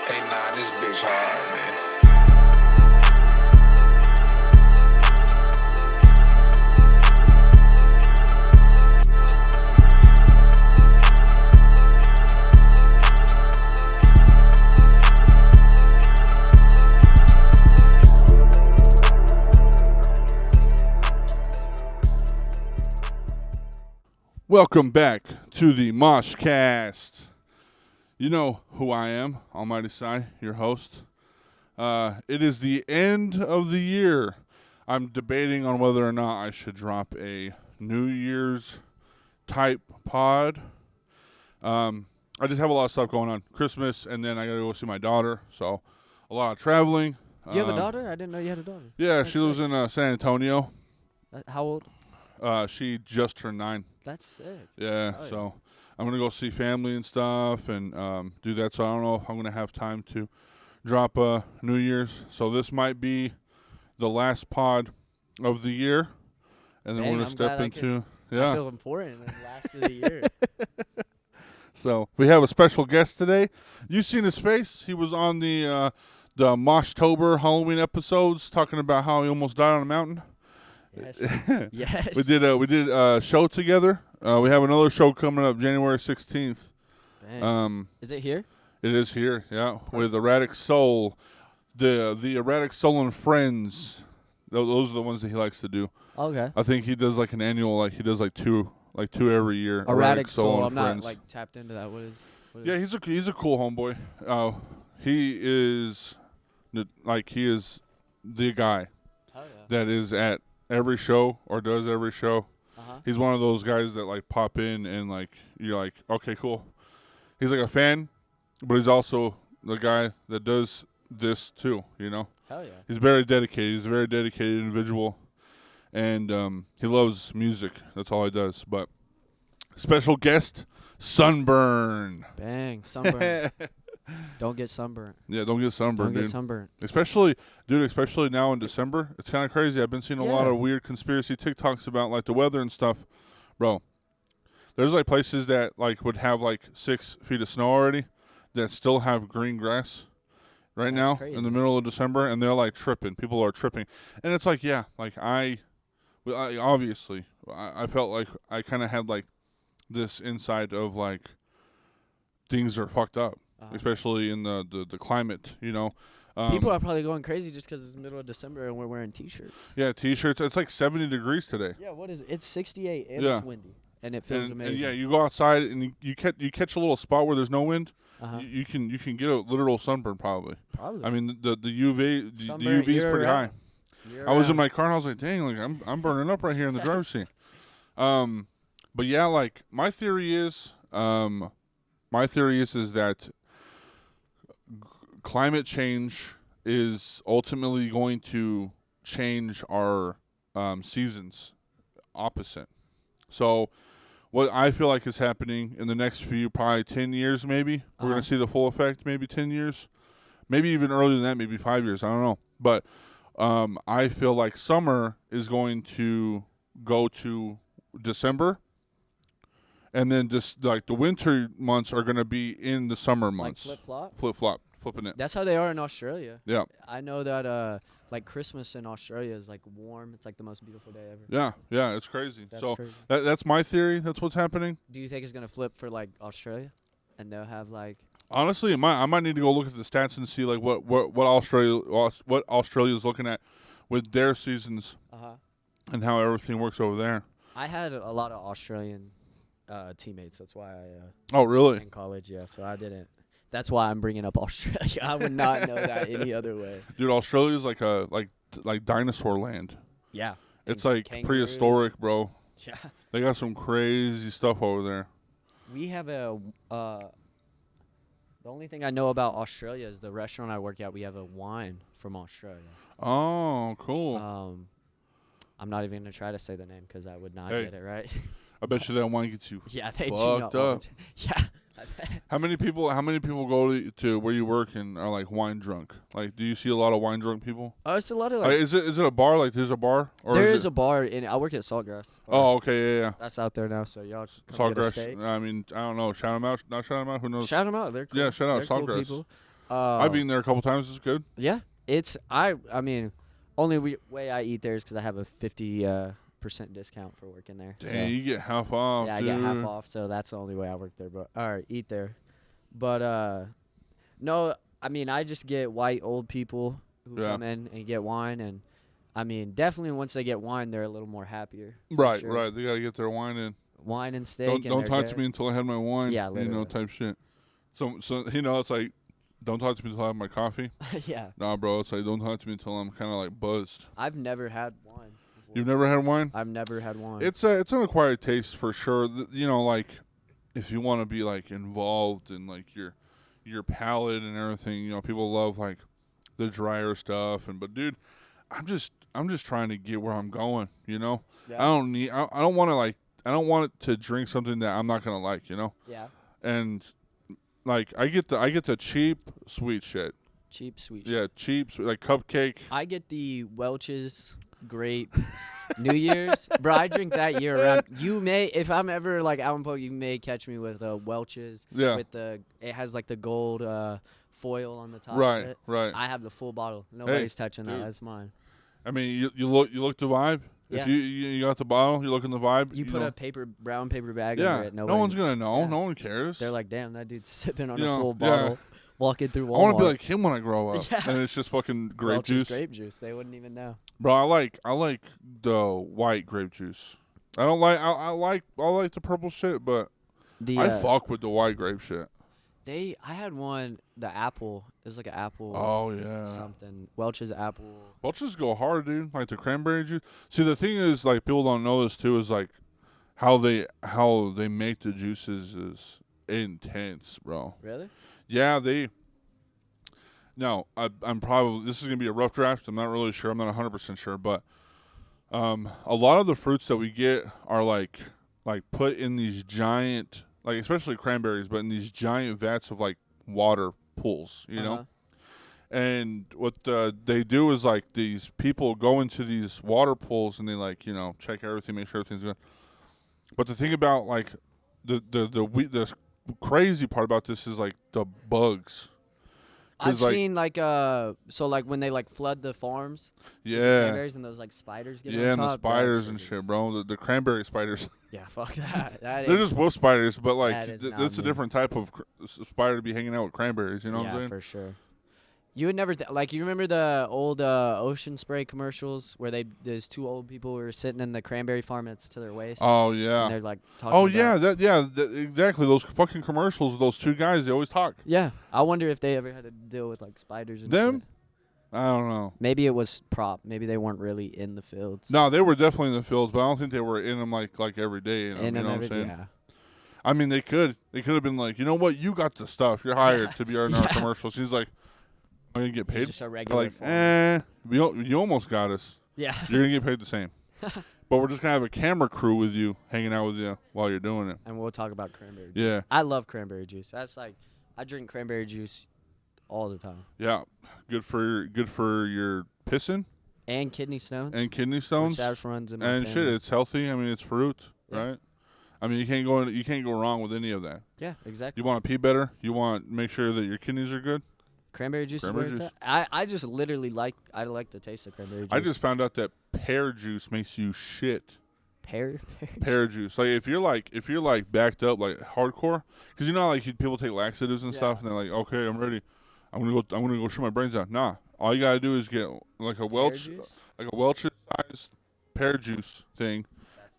Hey, nah, this bitch hard, man. Welcome back to the Moshcast. You know who I am, Almighty Sai, your host. It is the end of the year. I'm debating on whether or not I should drop a New Year's type pod. I just have a lot of stuff going on. Christmas, and then I gotta go see my daughter. So, a lot of traveling. You have a daughter? I didn't know you had a daughter. Yeah, That's she lives sick. in San Antonio. How old? She just turned 9. That's sick. Yeah, Oh, yeah. so I'm going to go see family and stuff and do that. So I don't know if I'm going to have time to drop New Year's. So this might be the last pod of the year. And then Dang, we're going I'm to step glad I into, I feel important in the last of the year. So we have a special guest today. You've seen his face. He was on the Moshtober Halloween episodes talking about how he almost died on a mountain. Yes. Yes. We did a show together. We have another show coming up January 16th. Dang. Is it here? It is here, yeah, with Erratic Soul, the Erratic Soul and Friends. Those are the ones that he likes to do. Okay. I think he does like an annual, he does like two every year. Erratic Soul. and I'm not Friends. like tapped into that. What is? Yeah, he's a cool homeboy. He is the guy Oh, yeah. that is at every show or does every show. Uh-huh. He's one of those guys that like pop in and like you're like, okay, cool. He's like a fan, but he's also the guy that does this too, you know? Hell yeah. He's very dedicated. He's a very dedicated individual. And he loves music. That's all he does. But special guest, Sunburn. Bang. Sunburn. Don't get sunburnt. Yeah, don't get sunburned, Don't get dude. sunburnt. Especially now in December. It's kind of crazy. I've been seeing a lot Yeah. of weird conspiracy TikToks about like the weather and stuff. Bro, there's like places that like would have like 6 feet of snow already that still have green grass right That's now crazy. in the middle of December, and they're like tripping. People are tripping. And it's like, yeah, like I obviously, I felt like I kind of had like this insight of like things are fucked up. Especially in the climate, you know. People are probably going crazy just because it's the middle of December and we're wearing T-shirts. Yeah, T-shirts. It's like 70 degrees today. Yeah, what is it? It's 68 and Yeah. it's windy. And it feels amazing. And yeah, you go outside and you catch a little spot where there's no wind. Uh-huh. You can get a literal sunburn probably. Probably. I mean the UV the Sunburn UV is pretty year-round. high. I was in my car and I was like, dang, like I'm burning up right here in the driver's seat. But yeah, like my theory is that climate change is ultimately going to change our seasons opposite. So what I feel like is happening in the next probably 10 years maybe, we're going to see the full effect, maybe 10 years, maybe even earlier than that, maybe 5 years, I don't know. But I feel like summer is going to go to December, and then just like the winter months are going to be in the summer months. Like flip-flop? Flip-flop, flipping it. That's how they are in Australia. Yeah. I know that like Christmas in Australia is like warm. It's like the most beautiful day ever. Yeah, it's crazy. That's so crazy. that's my theory. That's what's happening. Do you think it's gonna flip for like Australia, and they'll have like? Honestly, I might need to go look at the stats and see like what Australia's looking at with their seasons and how everything works over there. I had a lot of Australian teammates. That's why I Oh, really? in college. Yeah, so I didn't. That's why I'm bringing up Australia. I would not know that any other way. Dude, Australia's like a like dinosaur land. Yeah. It's And like kangaroos. prehistoric, bro. Yeah. They got some crazy stuff over there. We have a. The only thing I know about Australia is the restaurant I work at. We have a wine from Australia. Oh, cool. I'm not even gonna try to say the name because I would not Hey. get it right. I bet you that wine gets you Yeah, they do fucked not up. want to. Yeah. I bet. How many people go to where you work and are like wine drunk? Like, do you see a lot of wine drunk people? Oh, it's a lot of Like, is it a bar? Like, there's a bar? Or there is is a bar in. I work at Saltgrass. Oh, okay, yeah. That's out there now, so y'all come get a Saltgrass. steak. I mean, I don't know. Shout them out. Not shout them out. Who knows? Shout them out. They're cool. Yeah, shout out They're cool Saltgrass. people. I've eaten there a couple times. It's good. Yeah, I mean, only way I eat there is because I have a 50% discount for working there. Dang, so. you get half off. Yeah, dude. I get half off, so that's the only way I work there. But eat there. But no, I mean I just get white old people who come in and get wine, and I mean definitely once they get wine, they're a little more happier. Right, sure. right. They gotta get their wine in. Wine and steak. Don't talk to me until I have my wine. Yeah, literally. type shit. So it's like, don't talk to me until I have my coffee. Yeah. Nah, bro, it's like don't talk to me until I'm kind of like buzzed. I've never had wine before. You've never had wine? I've never had wine. It's an acquired taste for sure. Like if you want to be like involved in like your palate and everything, people love like the drier stuff but dude, I'm just trying to get where I'm going, Yeah. I don't want to drink something that I'm not going to like, Yeah. And like I get the cheap sweet shit. Cheap sweet Yeah, cheap like cupcake. I get the Welch's grape New Year's. Bro, I drink that year round. You may, if I'm ever like out in public, you may catch me with Welch's. Yeah. With it has like the gold foil on the top Right, of it. right. I have the full bottle. Nobody's touching that. dude. That's mine. I mean, you look the vibe. Yeah. If you got the bottle, you look in the vibe. You put a brown paper bag yeah. over it. No one's gonna know. Yeah. No one cares. They're like, damn, that dude's sipping on You a know, full yeah. bottle, walking through Walmart. I want to be like him when I grow up. Yeah. And it's just fucking grape Welch's juice. grape juice. They wouldn't even know. Bro, I like the white grape juice. I like the purple shit, but I fuck with the white grape shit. I had one, the apple. It was like an apple. Oh yeah. Something. Welch's apple. Welch's go hard, dude. Like the cranberry juice. See, the thing is, like, people don't know this too. Is like how they make the juices is intense, bro. Really? Yeah, No, I'm probably. This is gonna be a rough draft. I'm not really sure. I'm not 100% sure, but a lot of the fruits that we get are like put in these giant, like especially cranberries, but in these giant vats of like water pools, you know. And what they do is like these people go into these water pools and they like check everything, make sure everything's good. But the thing about like the crazy part about this is like the bugs. I've seen like so like when they like flood the farms. Yeah. Cranberries and those like spiders get on and top. the spiders and shit, bro. The cranberry spiders. Yeah, fuck that. They're just both spiders, but like that's a different type of spider to be hanging out with cranberries. You know what I'm saying? Yeah, for sure. You would never you remember the old Ocean Spray commercials where there's two old people who are sitting in the cranberry farm that's to their waist. Oh yeah. And they're like talking. Oh yeah, exactly. Those fucking commercials with those two guys, they always talk. Yeah, I wonder if they ever had to deal with like spiders and them. shit. I don't know. Maybe it was prop. Maybe they weren't really in the fields. No, they were definitely in the fields, but I don't think they were in them like every day. You know what I'm saying? Yeah. I mean, they could have been like, you know what, you got the stuff. You're hired to be in our commercials. He's like, I'm gonna get paid. Just a regular you almost got us. Yeah. You're gonna get paid the same. But we're just gonna have a camera crew with you, hanging out with you while you're doing it. And we'll talk about cranberry juice. Yeah. I love cranberry juice. That's like, I drink cranberry juice all the time. Yeah. Good for your pissing. And kidney stones. And kidney stones. Which that runs in my and family. shit, it's healthy. I mean, it's fruit, Yeah. right? I mean, you can't go wrong with any of that. Yeah, exactly. You want to pee better. You want to make sure that your kidneys are good. Cranberry juice Cranberry is where juice. it's at. I just literally like the taste of cranberry juice. I just found out that pear juice makes you shit. pear Juice. Like if you're like backed up like hardcore, because like people take laxatives and stuff, and they're like, okay, I'm ready. I'm gonna go shoot my brains out. Nah, all you gotta do is get like a Welch's sized pear juice thing,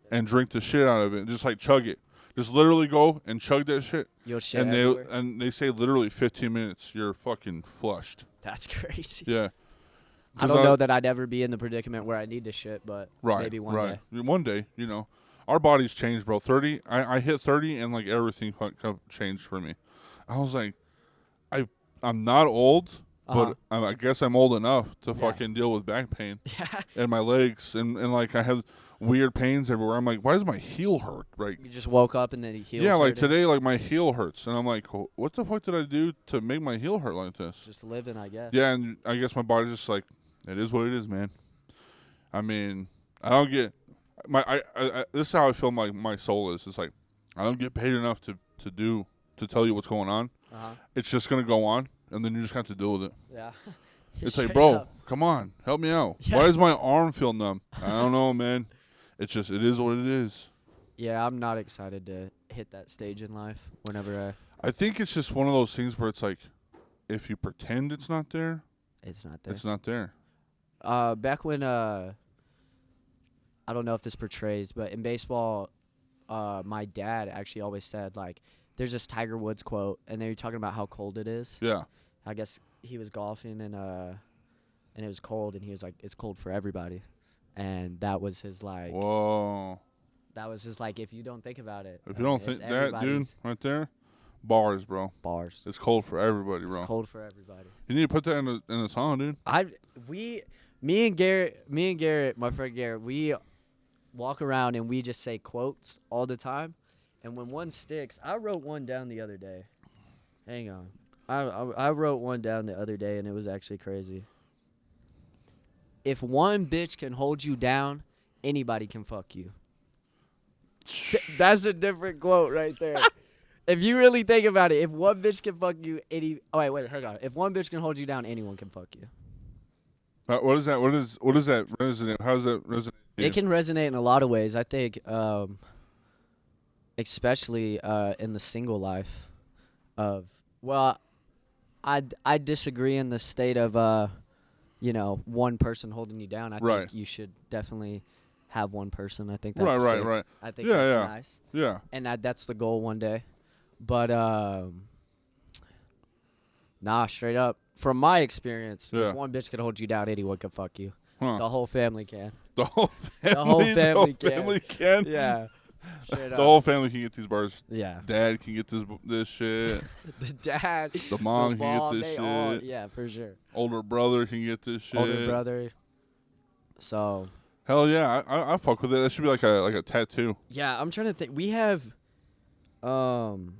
and drink the shit out of it. Just like chug it. Just literally go and chug that shit. You'll shit and everywhere. they say literally 15 minutes you're fucking flushed. That's crazy. Yeah. I don't know that I'd ever be in the predicament where I need to shit, but maybe one day. One day, our bodies change, bro. 30, I hit 30 and like everything changed for me. I was like, I'm not old, but I guess I'm old enough to fucking deal with back pain. Yeah. And my legs and like I have weird pains everywhere. I'm like, why does my heel hurt? Right. You just woke up and then your heel. Yeah, like today, like my heel hurts, and I'm like, what the fuck did I do to make my heel hurt like this? Just living, I guess. Yeah, and I guess my body's just like, it is what it is, man. I mean, I don't get this is how I feel my soul is. It's like I don't get paid enough to tell you what's going on. It's just gonna go on and then you just have to deal with it. Yeah. It's like, Straight bro, up. come on, help me out. Yeah. Why does my arm feel numb? I don't know, man. It is what it is. Yeah, I'm not excited to hit that stage in life whenever I think it's just one of those things where it's like, if you pretend it's not there, it's not there. it's not there. Back when I don't know if this portrays, but in baseball, my dad actually always said, like, there's this Tiger Woods quote, and they were talking about how cold it is. Yeah. I guess he was golfing and it was cold, and he was like, it's cold for everybody. And that was his, like, Whoa. that was his, like, if you don't think about it. If you don't think that, dude, right there, bars, bro. Bars. It's cold for everybody, bro. It's cold for everybody. You need to put that in a song, dude. Me and Garrett, my friend Garrett, we walk around and we just say quotes all the time. And when one sticks, I wrote one down the other day. Hang on. I wrote one down the other day, and it was actually crazy. If one bitch can hold you down, anybody can fuck you. That's a different quote right there. If you really think about it, if one bitch can fuck you, wait, hang on. If one bitch can hold you down, anyone can fuck you. What is that? What does that resonate? How does that resonate? It can resonate in a lot of ways. I think, especially in the single life of, well, I disagree in the state of, one person holding you down. I think you should definitely have one person. I think that's sick. Right. I think that's nice. Yeah. And that's the goal one day. But, straight up. From my experience, if one bitch could hold you down, anyone can fuck you. Huh. The whole family can. The whole family can. Yeah. The whole family can get these bars. Yeah. Dad can get this shit. The dad. The mom can get this shit. Yeah, for sure. Older brother can get this shit. Older brother. So. Hell yeah, I fuck with it. That should be like a tattoo. Yeah, I'm trying to think. We have, I'm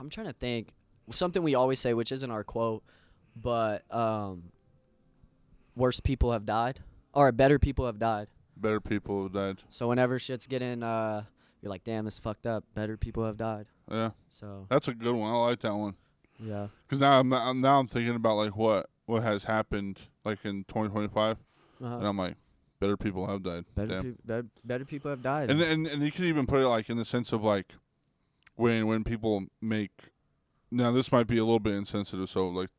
trying to think. Something we always say, which isn't our quote, but worse people have died, or better people have died. Better people have died. So whenever shit's getting, you're like, damn, it's fucked up. Better people have died. Yeah. So that's a good one. I like that one. Yeah. Because now I'm thinking about like what has happened like in 2025, and I'm like, better people have died. Better people have died. And you can even put it like in the sense of like when people make. Now this might be a little bit insensitive, so like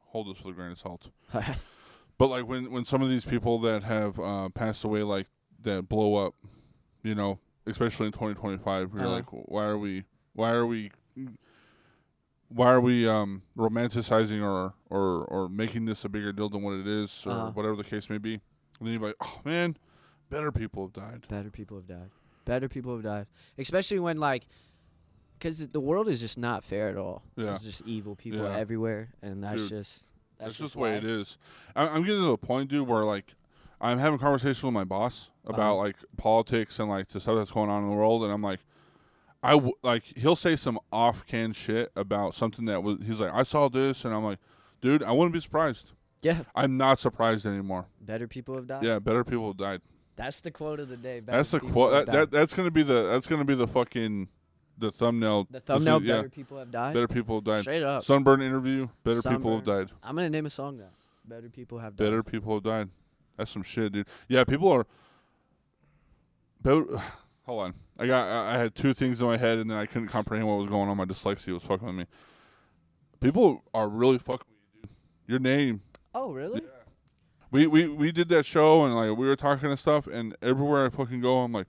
hold this with a grain of salt. But like when some of these people that have passed away, like that blow up, especially in 2025, you're like, why are we romanticizing or making this a bigger deal than what it is, or whatever the case may be? And then you're like, oh man, better people have died. Better people have died. Especially when like. Because the world is just not fair at all. Yeah. There's just evil people everywhere, and that's just the way it is. I'm getting to the point, dude, where like I'm having a conversation with my boss about like politics and like the stuff that's going on in the world, and I'm like, he'll say some off-can shit about something that was. He's like, I saw this, and I'm like, dude, I wouldn't be surprised. Yeah. I'm not surprised anymore. Better people have died. Yeah, better people have died. That's the quote of the day. That's the quote. That's gonna be the fucking. The thumbnail. Better people have died. Better people have died. Straight up. Sunburn interview. People have died. I'm gonna name a song now. Better people have died. Better people have died. That's some shit, dude. Yeah, people are. Hold on. I had two things in my head, and then I couldn't comprehend what was going on. My dyslexia was fucking with me. People are really fucking with you, dude. Your name. Oh, really? Yeah. We did that show, and like we were talking and stuff, and everywhere I fucking go, I'm like.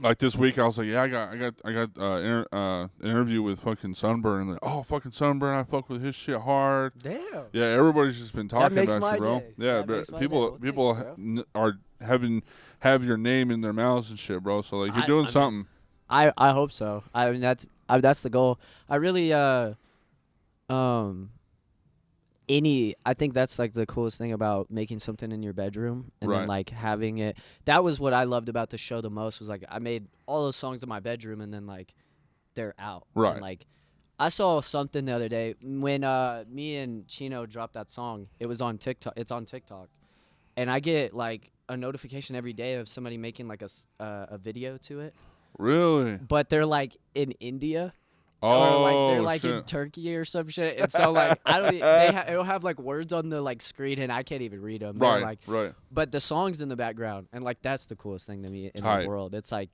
Like this week, I was like, yeah, I got an interview with fucking Sunburn, and like, oh, fucking Sunburn, I fuck with his shit hard. Damn. Yeah, everybody's just been talking about you, bro. Day. Yeah, but people are have your name in their mouths and shit, bro. So like, you're doing something. I hope so. I mean, that's the goal. I really I think that's like the coolest thing about making something in your bedroom and then like having it. That was what I loved about the show the most, was like I made all those songs in my bedroom and then like they're out. Right. And like I saw something the other day when me and Chino dropped that song. It was on TikTok. It's on TikTok. And I get like a notification every day of somebody making like a video to it. Really? But they're like in India. or like they're Oh, like in shit. Turkey or some shit. And so like I don't. It'll have like words on the like screen, and I can't even read them. Right, Like, right. but the song's in the background, and like that's the coolest thing to me in Tight. the world. It's like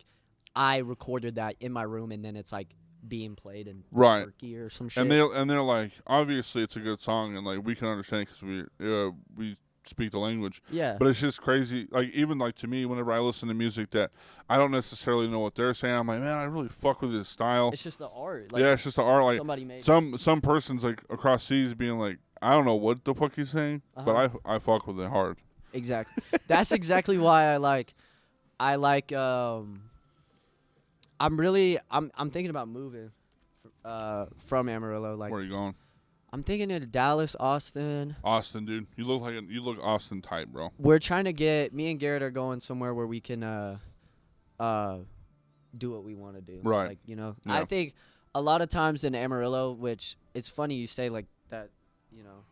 I recorded that in my room, and then it's like being played in Right. Turkey or some shit. And they're like, obviously it's a good song, and like we can understand because we speak the language. Yeah. But it's just crazy. Like even like to me, whenever I listen to music that I don't necessarily know what they're saying, I'm like, man, I really fuck with his style. It's just the art. Like, Yeah, it's just the art. Like somebody made some person's like across seas being like, I don't know what the fuck he's saying, but I fuck with it hard. Exactly. That's exactly why I like. I'm thinking about moving from Amarillo. Like, Where are you going? I'm thinking of Dallas, Austin. Austin, dude. You look Austin type, bro. We're trying to get me and Garrett are going somewhere where we can do what we want to do. Right. Like, you know, Yeah. I think a lot of times in Amarillo, which it's funny you say like that, you know,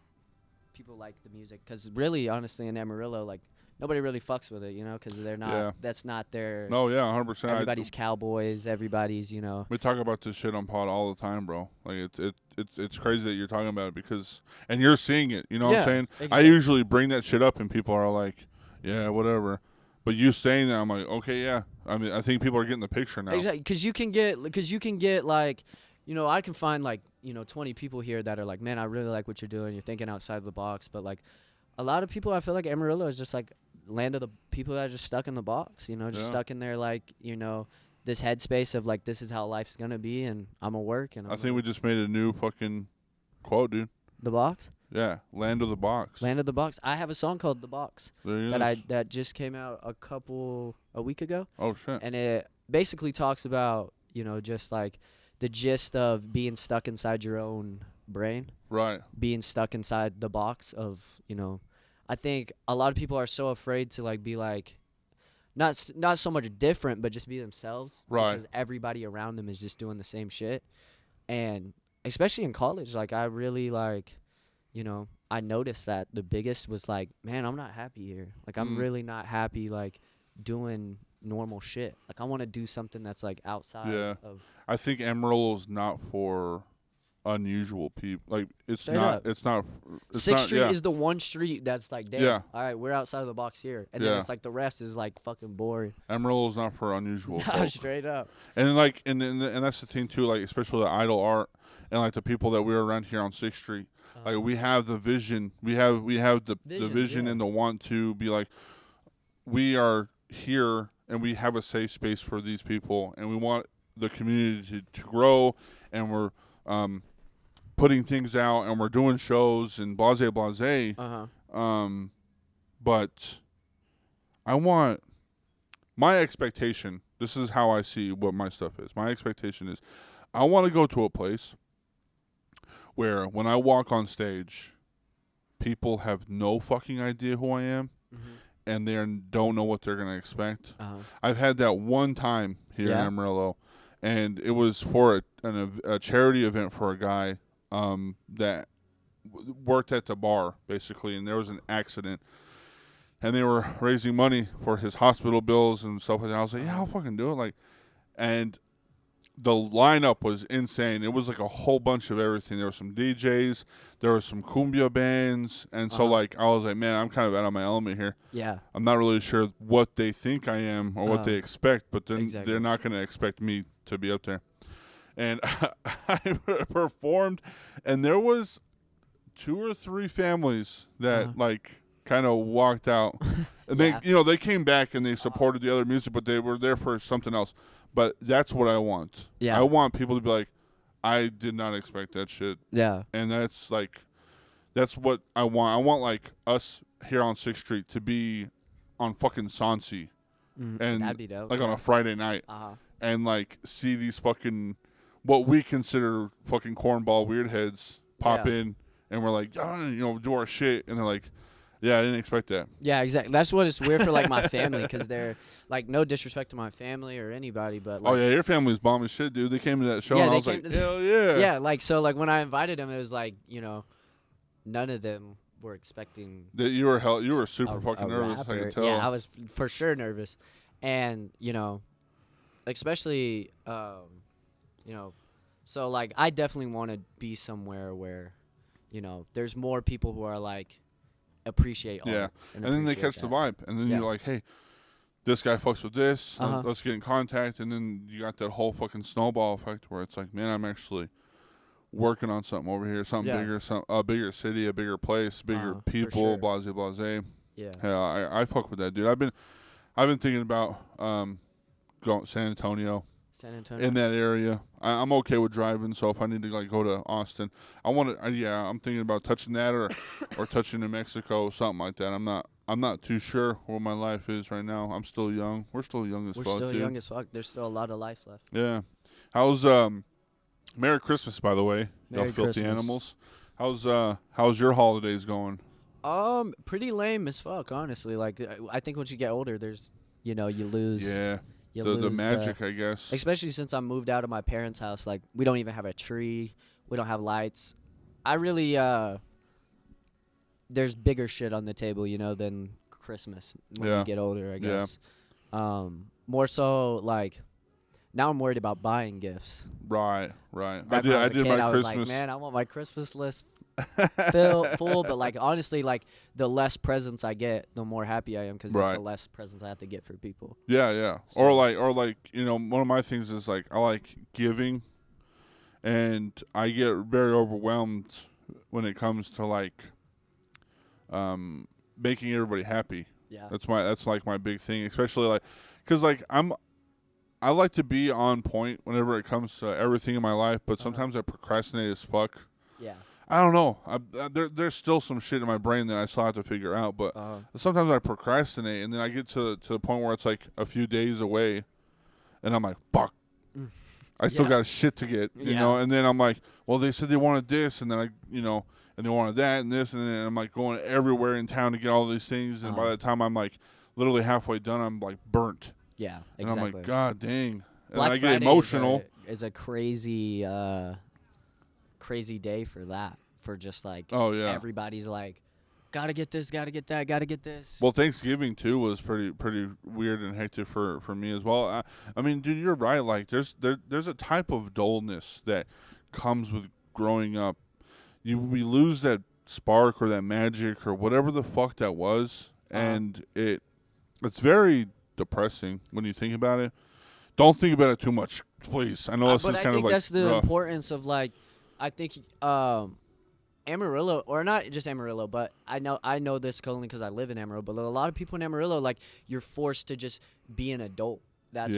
people like the music because really, honestly, in Amarillo, like nobody really fucks with it, you know, because they're not. Yeah. That's not their. No, yeah, 100%. Everybody's cowboys. Everybody's, you know. We talk about this shit on pod all the time, bro. Like it's crazy that you're talking about it because and you're seeing it. You know what I'm saying? Exactly. I usually bring that shit up and people are like, yeah, whatever. But you saying that, I'm like, okay, yeah. I mean, I think people are getting the picture now. Exactly, because you can get like, you know, I can find like, you know, 20 people here that are like, man, I really like what you're doing. You're thinking outside the box, but like, a lot of people, I feel like Amarillo is just like land of the people that are just stuck in the box. You know, just stuck in their like, you know, this headspace of like, this is how life's gonna be, and I'm gonna work. And I think we just made a new fucking quote, dude. The box. Yeah, land of the box. Land of the box. I have a song called The Box There that just came out a week ago. Oh shit. And it basically talks about, you know, just like the gist of being stuck inside your own brain, Right. being stuck inside the box of, you know, I think a lot of people are so afraid to like be like, not so much different, but just be themselves. Right. Because everybody around them is just doing the same shit. And especially in college, like I really like, you know, I noticed that the biggest was like, man, I'm not happy here. Like I'm really not happy like doing normal shit. Like I want to do something that's like outside of. I think Amarillo's not for unusual people. Like it's Straight not. up. It's not. It's Sixth not, Street yeah. is the one street that's like, damn, Yeah. all right, we're outside of the box here. And Yeah. then it's like the rest is like fucking boring. Amarillo's not for unusual. No, folk. straight up. And like, and that's the thing too. Like, especially the idol art and like the people that we're around here on 6th Street. Like we have the vision. We have the vision yeah. and the want to be like, we are here and we have a safe space for these people and we want the community to grow and we're putting things out and we're doing shows and blase. But I want my expectation. This is how I see what my stuff is. My expectation is I want to go to a place where when I walk on stage, people have no fucking idea who I am, and they don't know what they're going to expect. I've had that one time here in Amarillo, and it was for a charity event for a guy that worked at the bar, basically, and there was an accident. And they were raising money for his hospital bills and stuff like that. I was like, yeah, I'll fucking do it. Like, and the lineup was insane. It was like a whole bunch of everything. There were some DJs, there were some cumbia bands, and so like I was like, man, I'm kind of out of my element here. Yeah. I'm not really sure what they think I am or what they expect, but then they're not going to expect me to be up there. And I performed, and there was 2 or 3 families that like kind of walked out. And they came back and they supported the other music, but they were there for something else. But that's what I want. Yeah. I want people to be like, I did not expect that shit. Yeah. And that's what I want. I want like us here on 6th Street to be on fucking Sansi. And that'd be dope. like on a Friday night. And like see these fucking what we consider fucking cornball weirdheads pop in and we're like, do our shit, and they're like, yeah, I didn't expect that. Yeah, exactly. That's what it's weird for like my family, because they're like, no disrespect to my family or anybody, but like, your family's bomb as shit, dude. They came to that show and I was like, hell yeah. Yeah, like so like when I invited them, it was like, none of them were expecting that you were super fucking nervous. I could tell. Yeah, I was for sure nervous, and especially So like I definitely want to be somewhere where, you know, there's more people who are like appreciate art. Yeah, and then they catch the vibe, and then you're like, hey, this guy fucks with this. Let's get in contact, and then you got that whole fucking snowball effect where it's like, man, I'm actually working on something over here, something bigger, a bigger city, a bigger place, bigger people, blase blase. Yeah, I fuck with that, dude. I've been thinking about going San Antonio. In that area, I'm okay with driving. So if I need to like go to Austin, I want to. I'm thinking about touching that or touching New Mexico, something like that. I'm not too sure where my life is right now. I'm still young. We're still young as fuck. We're still young as fuck. There's still a lot of life left. Yeah. How's Merry Christmas, by the way. Merry filthy Christmas. Animals. How's your holidays going? Pretty lame as fuck, honestly. Like I think once you get older, there's you lose. Yeah. You the lose magic, I guess. Especially since I moved out of my parents' house, like we don't even have a tree, we don't have lights. I really there's bigger shit on the table, than Christmas when you get older, I guess. More so like now I'm worried about buying gifts. Right. Back when I did my Christmas. I was like, man, I want my Christmas list full, but like honestly, like the less presents I get, the more happy I am because that's the less presents I have to get for people. Yeah. So. Or like one of my things is like I like giving, and I get very overwhelmed when it comes to like making everybody happy. Yeah, that's like my big thing, especially like because like I like to be on point whenever it comes to everything in my life, but sometimes I procrastinate as fuck. Yeah. I don't know. There's still some shit in my brain that I still have to figure out. But sometimes I procrastinate, and then I get to the point where it's like a few days away, and I'm like, fuck. I still got shit to get, you know. And then I'm like, well, they said they wanted this, and then and they wanted that and this, and then I'm like going everywhere in town to get all these things. And by the time I'm like literally halfway done, I'm like burnt. Yeah, exactly. And I'm like, God dang. And Black I get Friday emotional. Is a crazy day for that. For just like, everybody's like, gotta get this, gotta get that, gotta get this. Well, Thanksgiving too was pretty weird and hectic for me as well. I mean, dude, you're right. Like, there's a type of dullness that comes with growing up. We lose that spark or that magic or whatever the fuck that was, and it's very depressing when you think about it. Don't think about it too much, please. I know this is kind of like. But I think that's the rough. importance of like, I think Amarillo, or not just Amarillo, but I know this only because I live in Amarillo. But a lot of people in Amarillo, like, you're forced to just be an adult. That's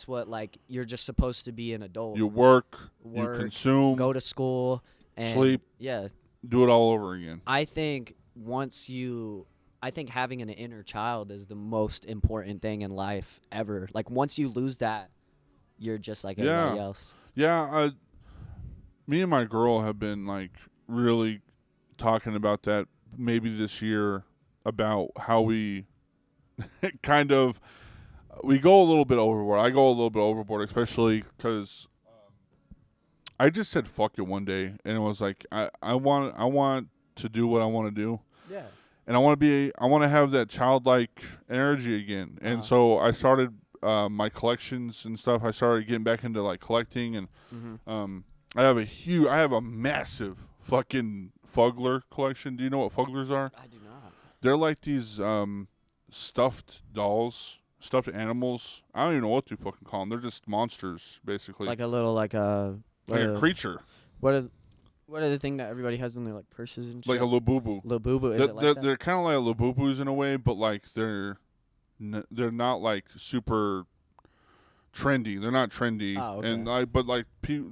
what you're just supposed to be an adult. You work, you consume, go to school, and sleep, do it all over again. I think having an inner child is the most important thing in life ever. Like, once you lose that, you're just like everybody else. Yeah, me and my girl have been like really talking about that maybe this year about how we we go a little bit overboard. I go a little bit overboard, especially because I just said fuck it one day, and it was like I want to do what I want to do. Yeah. And I want to have that childlike energy again. And so I started my collections and stuff. I started getting back into like collecting, and I have a massive fucking Fugler collection. Do you know what Fuglers are? I do not. They're like these stuffed dolls, stuffed animals. I don't even know what to fucking call them. They're just monsters, basically. Like a little like a creature. What are the thing that everybody has in their like purses and shit? Like a Labubu. Labubu, is it like that? They're kind of like Labubus in a way, but like they're not like super trendy. They're not trendy. Oh, okay. And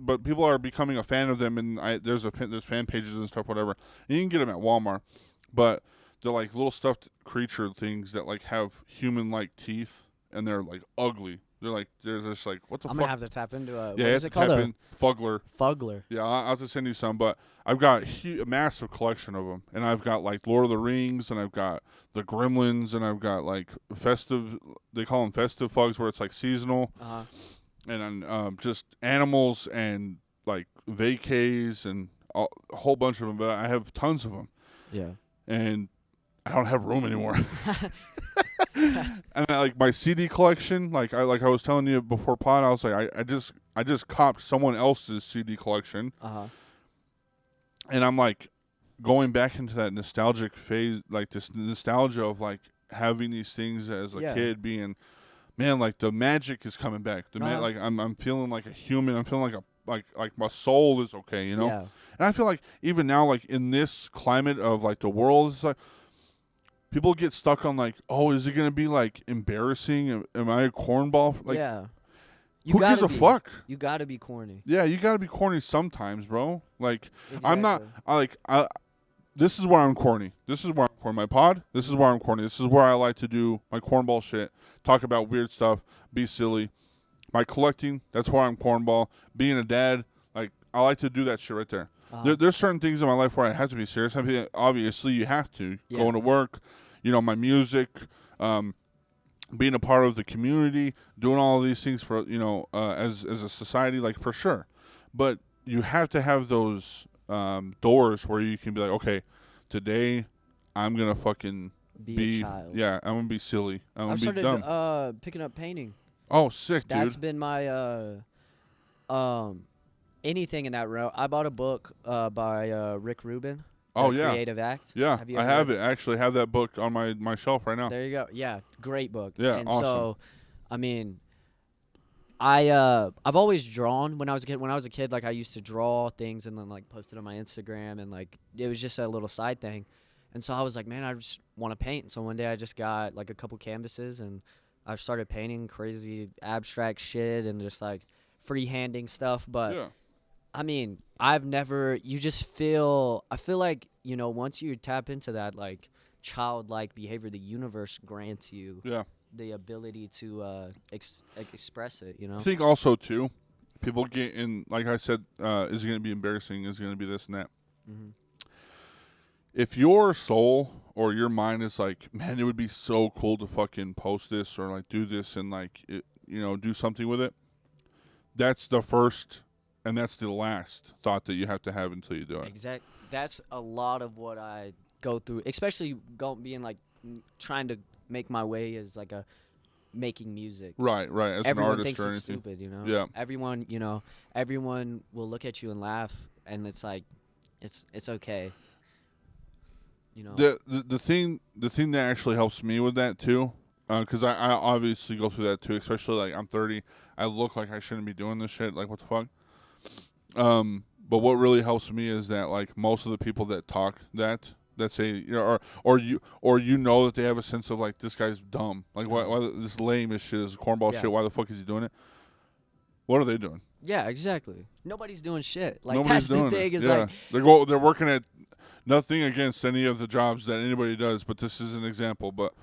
but people are becoming a fan of them, and there's fan pages and stuff, whatever. And you can get them at Walmart, but they're like little stuffed creature things that like have human like teeth, and they're like ugly. They're just like, what the fuck? I'm gonna have to tap into what is it called? Fugler. Fugler. Yeah, I'll have to send you some, but I've got a massive collection of them, and I've got like Lord of the Rings, and I've got the Gremlins, and I've got like festive. They call them festive fugs, where it's like seasonal, and then just animals and like vacays and a whole bunch of them. But I have tons of them. Yeah. And I don't have room anymore. And like my CD collection, like I was telling you before pod, I was like, I just copped someone else's CD collection, and I'm like going back into that nostalgic phase, like this nostalgia of like having these things as a kid, being, man, like the magic is coming back. Like I'm feeling like a human. I'm feeling like my soul is okay, you know. Yeah. And I feel like even now, like in this climate of like the world, it's like people get stuck on like, oh, is it gonna be like embarrassing? Am I a cornball? Like, yeah. Who gives a fuck? You gotta be corny. Yeah, you gotta be corny sometimes, bro. Like, Exactly. I'm not. This is where I'm corny. This is where I'm corny. My pod. This is where I'm corny. This is where I like to do my cornball shit. Talk about weird stuff. Be silly. My collecting. That's where I'm cornball. Being a dad. Like, I like to do that shit right there. There's certain things in my life where I have to be serious. I mean, obviously, you have to. Going to work. You know, my music. Being a part of the community, doing all of these things for, you know, as a society, like, for sure. But you have to have those doors where you can be like, okay, today I'm gonna fucking be a child. Yeah, I'm gonna be silly. I've gonna be dumb. started picking up painting. Oh, sick, dude. That's been my anything in that row. I bought a book by Rick Rubin. Oh, yeah. Creative Act. Yeah, I have it. I actually have that book on my shelf right now. There you go. Yeah, great book. Yeah, and awesome. So, I mean, I've always drawn when I was a kid. When I was a kid, like I used to draw things and then like post it on my Instagram, and like it was just a little side thing. And so I was like, man, I just want to paint. So one day I just got like a couple canvases and I started painting crazy abstract shit and just like freehanding stuff. But Yeah. I mean, I feel like, you know, once you tap into that, like, childlike behavior, the universe grants you the ability to express it, you know? I think also, too, people get in, like I said, is it going to be embarrassing? Is it going to be this and that? Mm-hmm. If your soul or your mind is like, man, it would be so cool to fucking post this or, like, do this and, like, you know, do something with it, that's the first... And that's the last thought that you have to have until you do it. Exactly. That's a lot of what I go through, especially being like trying to make my way as like making music. Right. As Everyone an artist thinks or it's anything. stupid, you know. Yeah. Everyone will look at you and laugh, and it's like, it's okay. You know. The thing that actually helps me with that too, because I obviously go through that too. Especially like I'm 30, I look like I shouldn't be doing this shit. Like what the fuck. But what really helps me is that like most of the people that talk that say, you know, or you know that they have a sense of like, this guy's dumb, like why this lame as shit, is cornball shit, why the fuck is he doing it? What are they doing? Yeah, exactly. Nobody's doing shit. Like Nobody's that's doing the thing. it. Is like they're working at nothing against any of the jobs that anybody does, but this is an example. But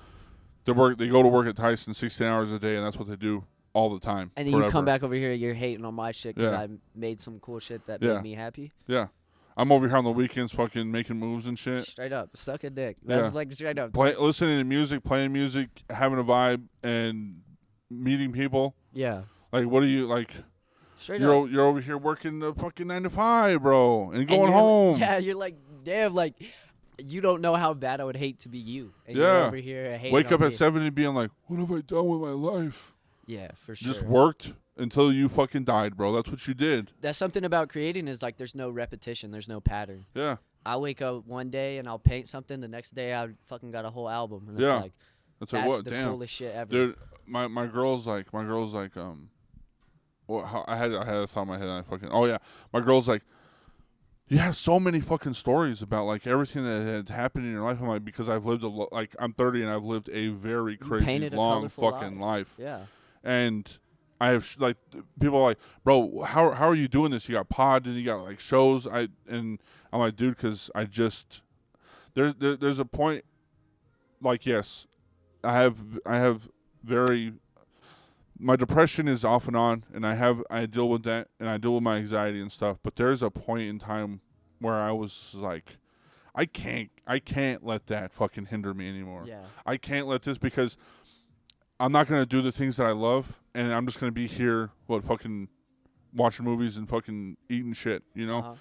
they go to work at Tyson 16 hours a day, and that's what they do all the time. And then forever. you come back over here, you're hating on my shit because I made some cool shit that made me happy. Yeah. I'm over here on the weekends fucking making moves and shit. Straight up. Suck a dick. That's like straight up. Listening to music, playing music, having a vibe, and meeting people. Yeah. Like, what do you, like... Straight up. You're over here working the fucking 9 to 5, bro, and going home. Yeah, you're like, damn, like... You don't know how bad I would hate to be you. And you're over here hating Wake up on at me. 7 and being like, what have I done with my life? Yeah, for sure. Just worked until you fucking died, bro. That's what you did. That's something about creating is like there's no repetition. There's no pattern. Yeah. I wake up one day and I'll paint something. The next day I fucking got a whole album. And it's like, that's the damn. coolest shit ever. Dude, my girl's like, well, I had a thought in my head and I fucking, oh yeah. My girl's like, you have so many fucking stories about like everything that had happened in your life. I'm like, because I've lived like I'm 30 and I've lived a very crazy long fucking life. Yeah. And I have like people are like, bro, how are you doing this? You got pod and you got like shows. And I'm like, dude, because I just there's a point. Like, yes, I have very. My depression is off and on, and I deal with that, and I deal with my anxiety and stuff. But there's a point in time where I was like, I can't let that fucking hinder me anymore. Yeah. I can't let this, because I'm not gonna do the things that I love, and I'm just gonna be here, fucking watching movies and fucking eating shit, you know. Uh-huh.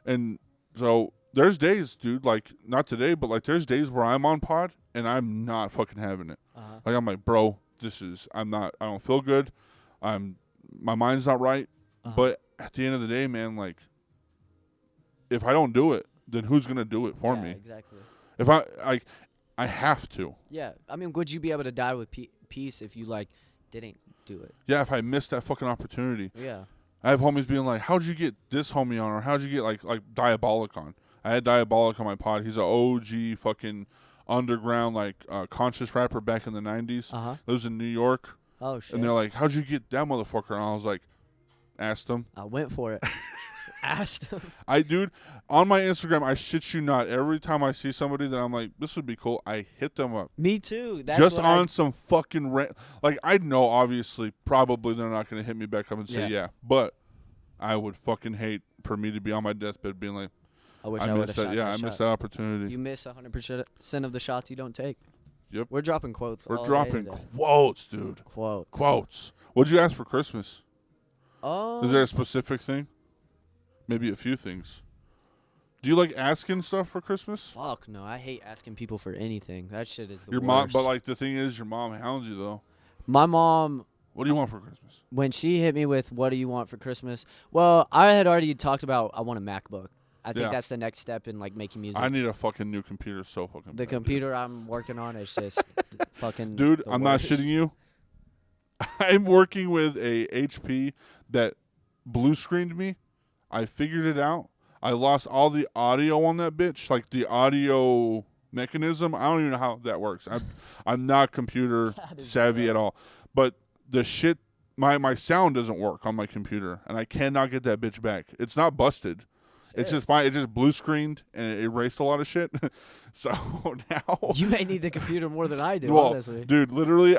And so there's days, dude, like not today, but like there's days where I'm on pod and I'm not fucking having it. Like I'm like, bro, I don't feel good. My mind's not right. But at the end of the day, man, like, if I don't do it, then who's gonna do it for me? Exactly. If I have to. Yeah, I mean, would you be able to die with peace if you like didn't do it? Yeah, if I missed that fucking opportunity. Yeah. I have homies being like, "How'd you get this homie on?" Or "How'd you get like Diabolic on?" I had Diabolic on my pod. He's an OG fucking underground conscious rapper back in the '90s. Lives in New York. Oh shit. And they're like, "How'd you get that motherfucker?" And I was like, "Asked him." I went for it. Asked him. Dude, on my Instagram, I shit you not, every time I see somebody that I'm like, this would be cool, I hit them up. Me too. That's just on some fucking like, I know obviously probably they're not going to hit me back up and say yeah, but I would fucking hate for me to be on my deathbed being like, I wish I would have shot that I missed that opportunity. You miss 100% of the shots you don't take. Yep. We're dropping quotes. We're dropping quotes, dude. Quotes. What'd you ask for Christmas? Oh. Is there a specific thing? Maybe a few things. Do you like asking stuff for Christmas? Fuck no, I hate asking people for anything. That shit is the your worst. Mom, but like the thing is, your mom hounds you though. My mom. What do you want for Christmas? When she hit me with, "What do you want for Christmas?" Well, I had already talked about I want a MacBook. I think that's the next step in like making music. I need a fucking new computer so fucking bad. The computer I'm working on is just fucking. Dude, I'm not shitting you. I'm working with a HP that blue screened me. I figured it out. I lost all the audio on that bitch, like the audio mechanism. I don't even know how that works. I'm not computer savvy at all. But the shit, my sound doesn't work on my computer, and I cannot get that bitch back. It's not busted. Shit. It's just fine. It just blue screened and it erased a lot of shit. So now you may need the computer more than I do. Honestly, dude, literally,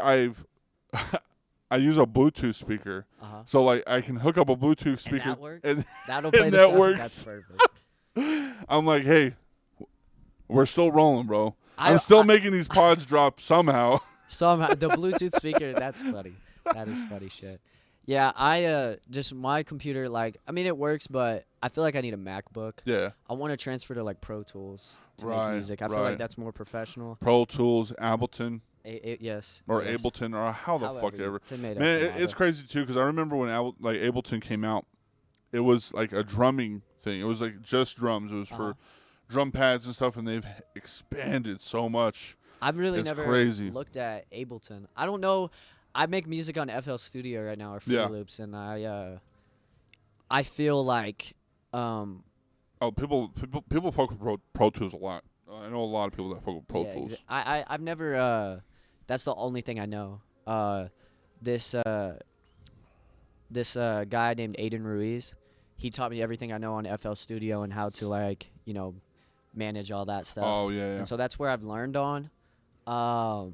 I use a Bluetooth speaker, so like I can hook up a Bluetooth speaker, and that works. That'll play the sound. Works. That's perfect. I'm like, hey, we're still rolling, bro. I'm still making these pods drop somehow. Somehow, the Bluetooth speaker. That's funny. That is funny shit. Yeah, just my computer, like, I mean, it works, but I feel like I need a MacBook. Yeah. I want to transfer to like Pro Tools to make music. I feel like that's more professional. Pro Tools, Ableton. Yes. Or yes. Ableton, or however the fuck ever. Man, it's crazy too, because I remember when Ableton came out, it was like a drumming thing. It was like just drums. It was for drum pads and stuff, and they've expanded so much. I've really never looked at Ableton. I don't know. I make music on FL Studio right now, or Fruity Loops, and I feel like people fuck with Pro Tools a lot. I know a lot of people that fuck with Pro Tools. I've never. That's the only thing I know. This guy named Aiden Ruiz, he taught me everything I know on FL Studio and how to manage all that stuff. Oh yeah. And so that's where I've learned on. But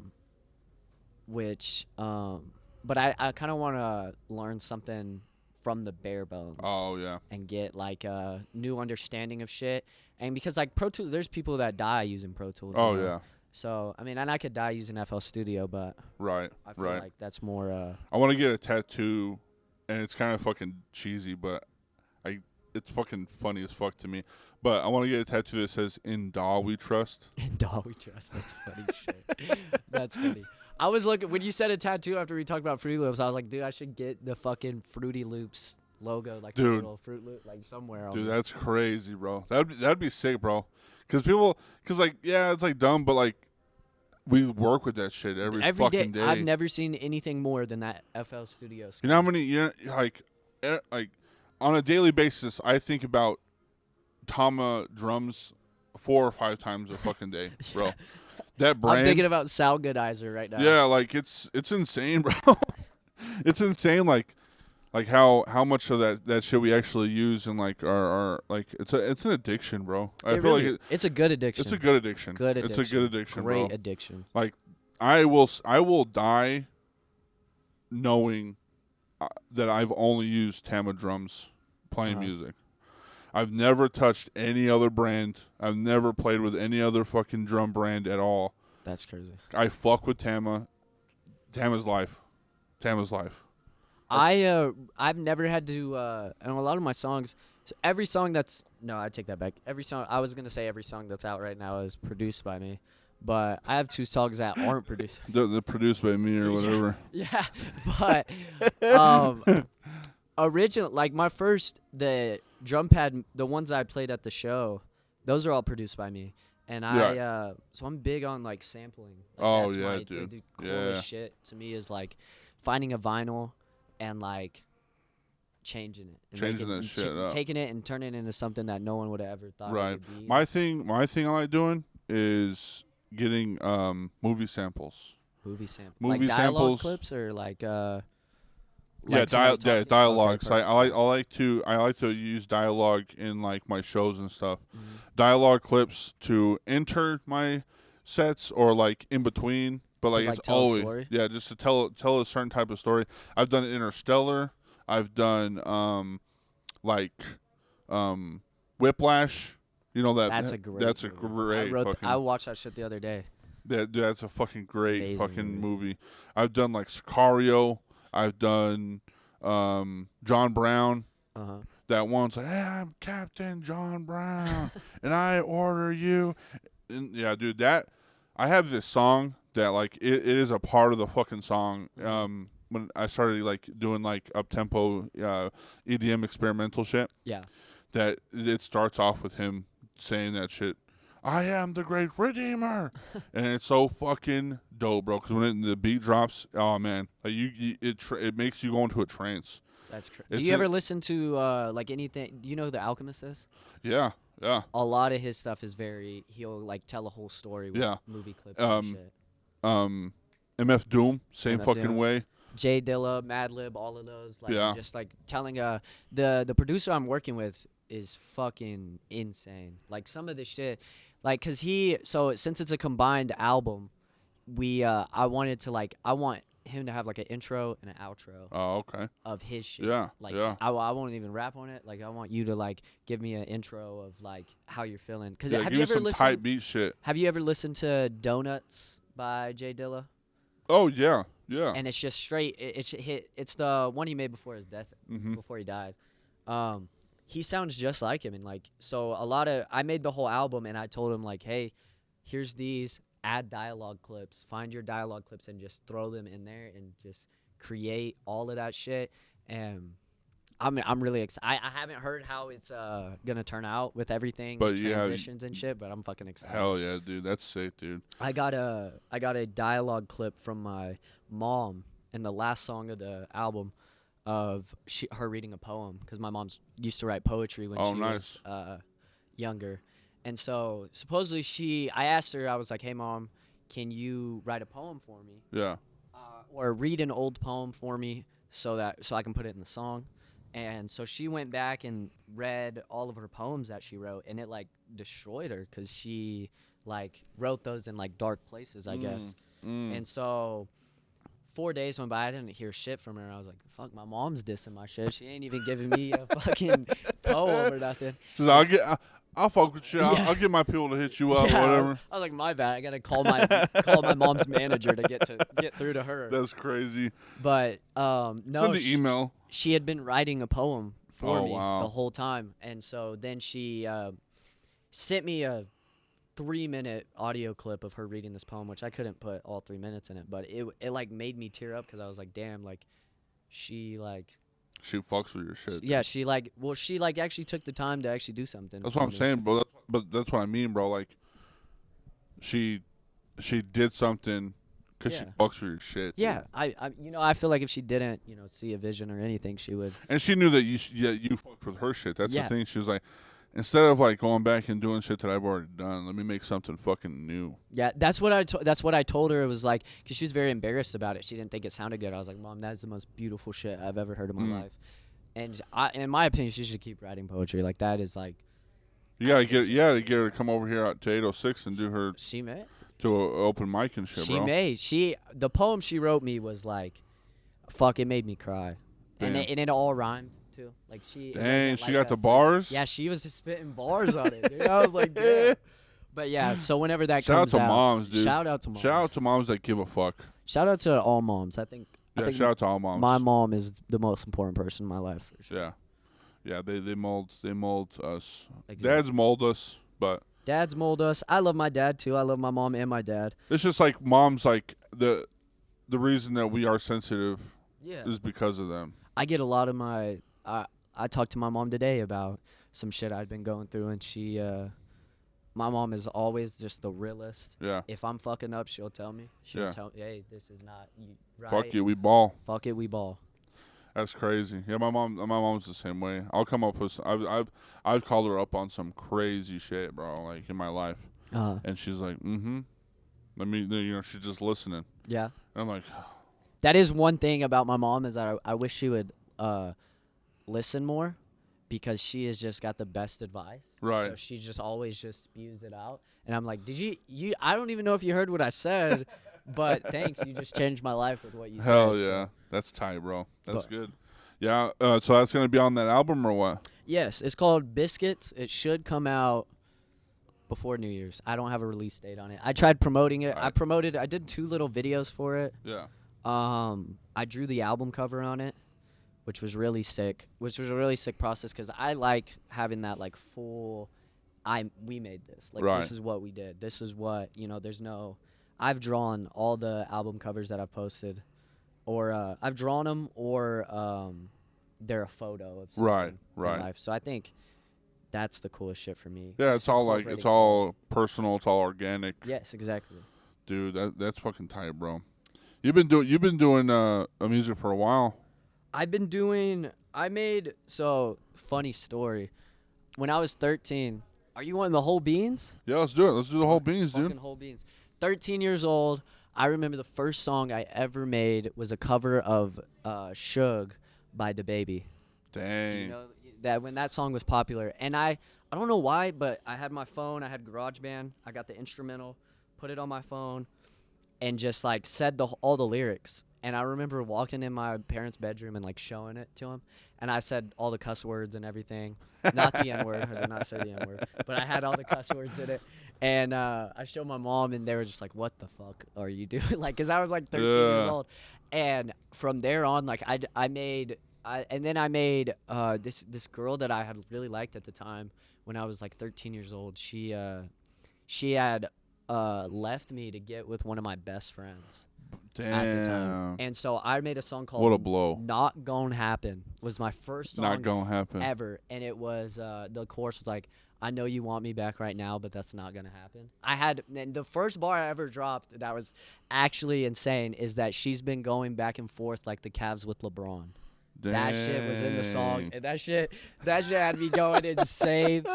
I kind of want to learn something from the bare bones. Oh yeah. And get like a new understanding of shit. And because like Pro Tools, there's people that die using Pro Tools. Oh yeah. So I mean, and I could die using FL Studio, but I feel like that's more. I want to get a tattoo, and it's kind of fucking cheesy, but it's fucking funny as fuck to me. But I want to get a tattoo that says "In Daw We Trust." In Daw We Trust. That's funny shit. That's funny. I was looking when you said a tattoo after we talked about Fruity Loops. I was like, dude, I should get the fucking Fruity Loops logo, like a little Fruit Loop, like somewhere. Dude, that's crazy, bro. That'd be sick, bro. Because it's like dumb, but like we work with that shit every fucking day. I've never seen anything more than that FL Studio. You know how many? Like on a daily basis, I think about Tama drums 4 or 5 times a fucking day, bro. That brand. I'm thinking about Sound Goodizer right now. Yeah, like it's insane, bro. It's insane, like how much of that shit we actually use, and like our like it's an addiction, bro. I feel like it's a good addiction. It's a good addiction. Good addiction. It's a good addiction, Great bro. addiction. Like I will die knowing that I've only used Tama drums playing music. I've never touched any other brand. I've never played with any other fucking drum brand at all. That's crazy. I fuck with Tama. Tama's life. Tama's life. I've never had to and a lot of my songs, so every song I take that back. Every song I was gonna say every song that's out right now is produced by me, But I have 2 songs that aren't produced. They're produced by me or whatever. Yeah, but original, like the drum pad, the ones I played at the show, those are all produced by me. And so I'm big on like sampling. Like, that's dude. The coolest shit to me is like finding a vinyl and like changing it. And changing that shit up. Taking it and turning it into something that no one would have ever thought it would be. My thing I like doing is getting movie samples. Movie samples. Movie like dialogue samples. clips or like dialogue. Okay, So I like to use dialogue in like my shows and stuff. Mm-hmm. Dialogue clips to enter my sets or like in between, but like it's tell always a story? just to tell a certain type of story. I've done Interstellar. I've done Whiplash. You know That's a great movie. I watched that shit the other day. That's a fucking great Amazing fucking movie. I've done like Sicario. I've done John Brown. Uh-huh. That one's like, hey, I'm Captain John Brown, and I order you. And yeah, dude, that I have this song that like it is a part of the fucking song. When I started like doing like up tempo EDM experimental shit. Yeah. That it starts off with him saying that shit. I am the great redeemer, and it's so fucking dope, bro. Because when the beat drops, oh man, like it makes you go into a trance. That's crazy. Do you ever listen to like anything? Do you know who The Alchemist is? Yeah. A lot of his stuff is he'll like tell a whole story with movie clips and shit. MF Doom, same MF fucking Doom. way. J Dilla, Madlib, all of those. Like just like telling the producer I'm working with is fucking insane. Like some of the shit, like cause since it's a combined album, I want him to have like an intro and an outro. Oh, okay. Of his shit. Yeah. Like I won't even rap on it. Like I want you to like give me an intro of like how you're feeling. Cause have give you me ever some listened? tight beat shit. Have you ever listened to Donuts by J Dilla? Oh yeah. And it's just straight. It's the one he made before his death, before he died. He sounds just like him, and like so I made the whole album, and I told him like, hey, here's these. Add dialogue clips. Find your dialogue clips and just throw them in there and just create all of that shit. And I'm really excited. I haven't heard how it's gonna turn out with everything, but transitions and shit. But I'm fucking excited. Hell yeah, dude, that's sick, dude. I got a dialogue clip from my mom in the last song of the album of her reading a poem because my mom used to write poetry when she was younger. And so supposedly I asked her, I was like, hey, Mom, can you write a poem for me? Yeah. Or read an old poem for me so I can put it in the song. And so she went back and read all of her poems that she wrote, and it like destroyed her because she like wrote those in like dark places, I guess. And so 4 days went by, I didn't hear shit from her. I was like, fuck, my mom's dissing my shit. She ain't even giving me a fucking poem or nothing. I'll fuck with you. I'll get my people to hit you up, whatever. I was like, my bad. I gotta call my mom's manager to get through to her. That's crazy. But no, send the email. She had been writing a poem for me the whole time, and so then she sent me a 3-minute audio clip of her reading this poem, which I couldn't put all 3 minutes in it, but it like made me tear up because I was like, damn, like she fucks with your shit. Yeah, she actually took the time to actually do something. That's what I'm saying, bro. But that's what I mean, bro. Like, she did something because she fucks with your shit. Yeah, dude. I feel like if she didn't, see a vision or anything, she would. And she knew that you fucked with her shit. That's the thing. She was like, instead of like going back and doing shit that I've already done, let me make something fucking new. Yeah, that's what I told her. It was like, because she was very embarrassed about it. She didn't think it sounded good. I was like, Mom, that's the most beautiful shit I've ever heard in my life. And in my opinion, she should keep writing poetry. Like that is like. You gotta get her to come over here to 806 and do her. She may. To an open mic and shit, she bro. The poem she wrote me was like, fuck, it made me cry, and it all rhymed. Too. Like she got the bars. Yeah, she was spitting bars on it, dude. I was like, damn. But yeah, so whenever that shout comes out, out to moms, dude. Shout out to moms. Shout out to moms that give a fuck. Shout out to all moms. I think shout out to all moms. My mom is the most important person in my life. For sure. Yeah, they mold us. Exactly. Dads mold us, but Dads mold us. I love my dad too. I love my mom and my dad. It's just like mom's like the reason that we are sensitive Yeah. is because of them. I get a lot of my. I talked to my mom today about some shit I'd been going through, and she. My mom is always just the realist. Yeah. If I'm fucking up, she'll tell me. She'll Yeah. tell me, hey, this is not you right. Fuck it, we ball. Fuck it, we ball. That's crazy. Yeah, my mom's the same way. I'll come up with I've called her up on some crazy shit, bro, like in my life. And she's like, let me, she's just listening. Yeah. And I'm like, that is one thing about my mom is that I wish she would listen more, because she has just got the best advice. Right. So she just always just spews it out. And I'm like, did you I don't even know if you heard what I said, but thanks. You just changed my life with what you said. hell yeah. So. That's tight, bro. That's good. Yeah. So that's going to be on that album or what? Yes. It's called Biscuits. It should come out before New Year's. I don't have a release date on it. I tried promoting it. Right. I did 2 little videos for it. Yeah. I drew the album cover on it, which was really sick. Which was a really sick process because I like having that like full. We made this. Like Right. This is what we did. This is what I've drawn all the album covers that I've posted, or I've drawn them, or they're a photo of something in life. So I think that's the coolest shit for me. Yeah, it's all like it's all personal. It's all organic. Yes, exactly. Dude, that's fucking tight, bro. You've been doing music for a while. Funny story. When I was 13, are you wanting the whole beans? Yeah, let's do it. Let's do the whole beans, dude. Fucking whole beans. 13 years old. I remember the first song I ever made was a cover of Suge by DaBaby. Dang. Do you know that when that song was popular? And I don't know why, but I had my phone. I had GarageBand. I got the instrumental, put it on my phone, and just like said all the lyrics. And I remember walking in my parents' bedroom and like showing it to him. And I said all the cuss words and everything. Not the N-word. I did not say the N-word. But I had all the cuss words in it. And I showed my mom, and they were just like, what the fuck are you doing? Like, because I was like 13 years old. And from there on, like, I made this girl that I had really liked at the time when I was like 13 years old. She had left me to get with one of my best friends. Damn. At the time. And so I made a song called What a blow. Not Gonna Happen. Was my first song Not Gonna Happen ever. And it was the chorus was like, I know you want me back right now, but that's not gonna happen. And the first bar I ever dropped that was actually insane is that she's been going back and forth like the Cavs with LeBron. Dang. That shit was in the song, and that shit had me going insane.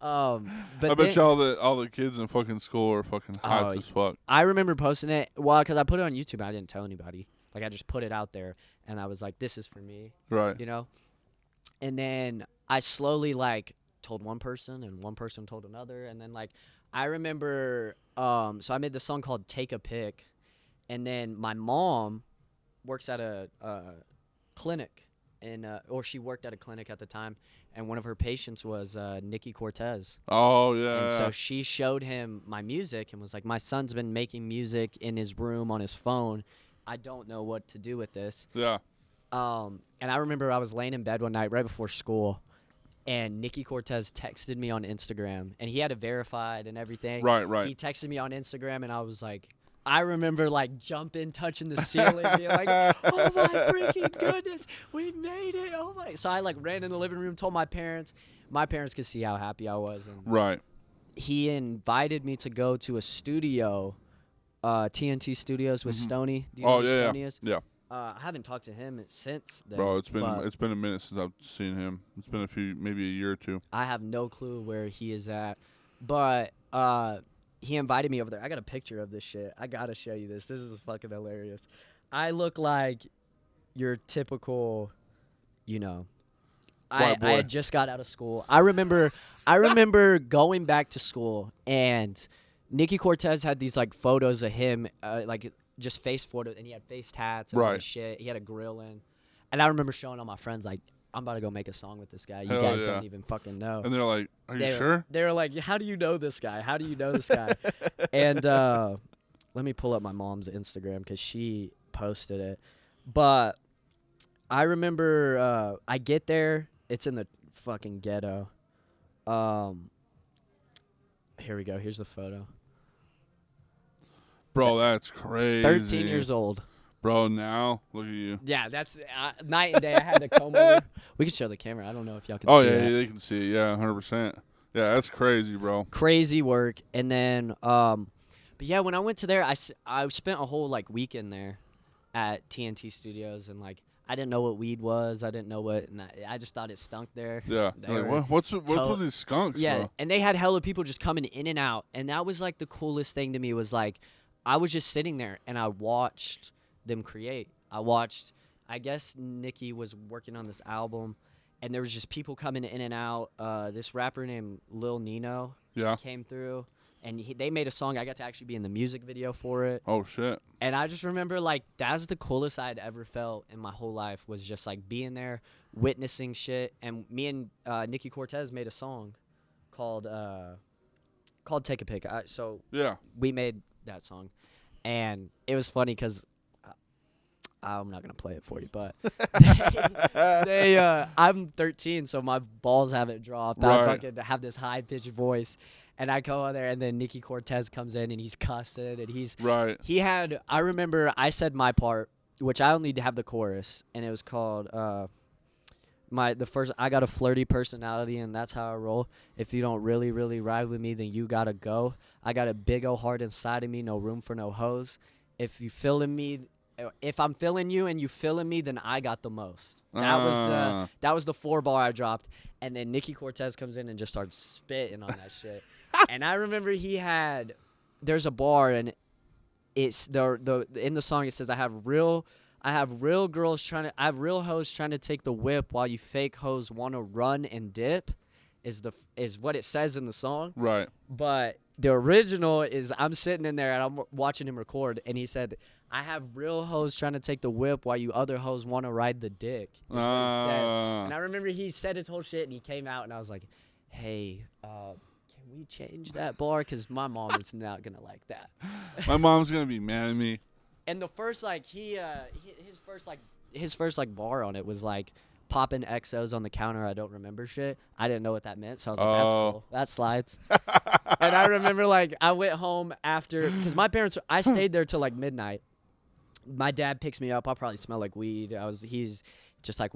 But I bet you all the kids in fucking school are fucking hyped as fuck. I remember posting it, because I put it on YouTube and I didn't tell anybody. Like, I just put it out there, and I was like, this is for me. Right. You know? And then I slowly, like, told one person, and one person told another, and then, like, I remember, so I made this song called Take a Pic, and then my mom works at a clinic, or she worked at a clinic at the time, and one of her patients was Nikki Cortez. Oh, yeah. And so she showed him my music and was like, my son's been making music in his room on his phone. I don't know what to do with this. Yeah. And I remember I was laying in bed one night right before school, and Nikki Cortez texted me on Instagram, and he had it verified and everything. Right. He texted me on Instagram, and I was like, I remember like jumping, touching the ceiling, being like, oh my freaking goodness, we made it. Oh my. So I like ran in the living room, told my parents. My parents could see how happy I was. And right. He invited me to go to a studio, TNT Studios with Stoney. Do you know who Stoney is? Yeah. I haven't talked to him since then. Bro, it's been a minute since I've seen him. It's been maybe a year or two. I have no clue where he is at, but he invited me over there. I got a picture of this shit. I gotta show you this. This is fucking hilarious. I look like your typical, I had just got out of school. I remember going back to school, and Nikki Cortez had these like photos of him, like just face photos, and he had face tats and all this shit. He had a grill in, and I remember showing all my friends like, I'm about to go make a song with this guy. You guys don't even fucking know. And they're like, are you sure? They were like, how do you know this guy? How do you know this guy? And let me pull up my mom's Instagram because she posted it. But I remember I get there. It's in the fucking ghetto. Here we go. Here's the photo. Bro, that's crazy. 13 years old. Bro, now look at you. Yeah, that's night and day. I had to comb over. We can show the camera. I don't know if y'all can Oh see yeah, that. they can see it. Yeah, 100%. Yeah, that's crazy, bro. Crazy work. And then, but yeah, when I went to there, I spent a whole like weekend there at TNT Studios, and like I didn't know what weed was. I didn't know what, and I just thought it stunk there. Yeah. Like, what's with these skunks? Yeah, bro? and they had hella people just coming in and out, and that was like the coolest thing to me. Was like I was just sitting there and I watched them create. I guess Nicki was working on this album, and there was just people coming in and out. This rapper named Lil Nino came through, and they made a song. I got to actually be in the music video for it. Oh shit. And I just remember like that's the coolest I'd ever felt in my whole life, was just like being there, witnessing shit. And me and Nikki Cortez made a song called Take a Pic. So we made that song, and it was funny because I'm not gonna play it for you, but I'm 13, so my balls haven't dropped. Right. I fucking have this high pitched voice, and I go on there, and then Nikki Cortez comes in, and he's cussing, and he had. I remember I said my part, which I only have the chorus, and it was called I got a flirty personality, and that's how I roll. If you don't really, really ride with me, then you gotta go. I got a big old heart inside of me, no room for no hoes. If I'm feeling you and you feeling me, then I got the most. That was the 4-bar I dropped, and then Nikki Cortez comes in and just starts spitting on that shit. And I remember there's a bar, and it's in the song it says I have real hoes trying to take the whip while you fake hoes want to run and dip, is what it says in the song. Right. But the original is I'm sitting in there and I'm watching him record, and he said, I have real hoes trying to take the whip while you other hoes want to ride the dick. Is what he said. And I remember he said his whole shit, and he came out, and I was like, hey, can we change that bar? Because my mom is not going to like that. My mom's going to be mad at me. And the first, like, his first bar on it was, like, popping XOs on the counter. I don't remember shit. I didn't know what that meant, so I was like, that's cool. That slides. And I remember, like, I went home after, because I stayed there till, like, midnight. My dad picks me up. I'll probably smell like weed. He's just like,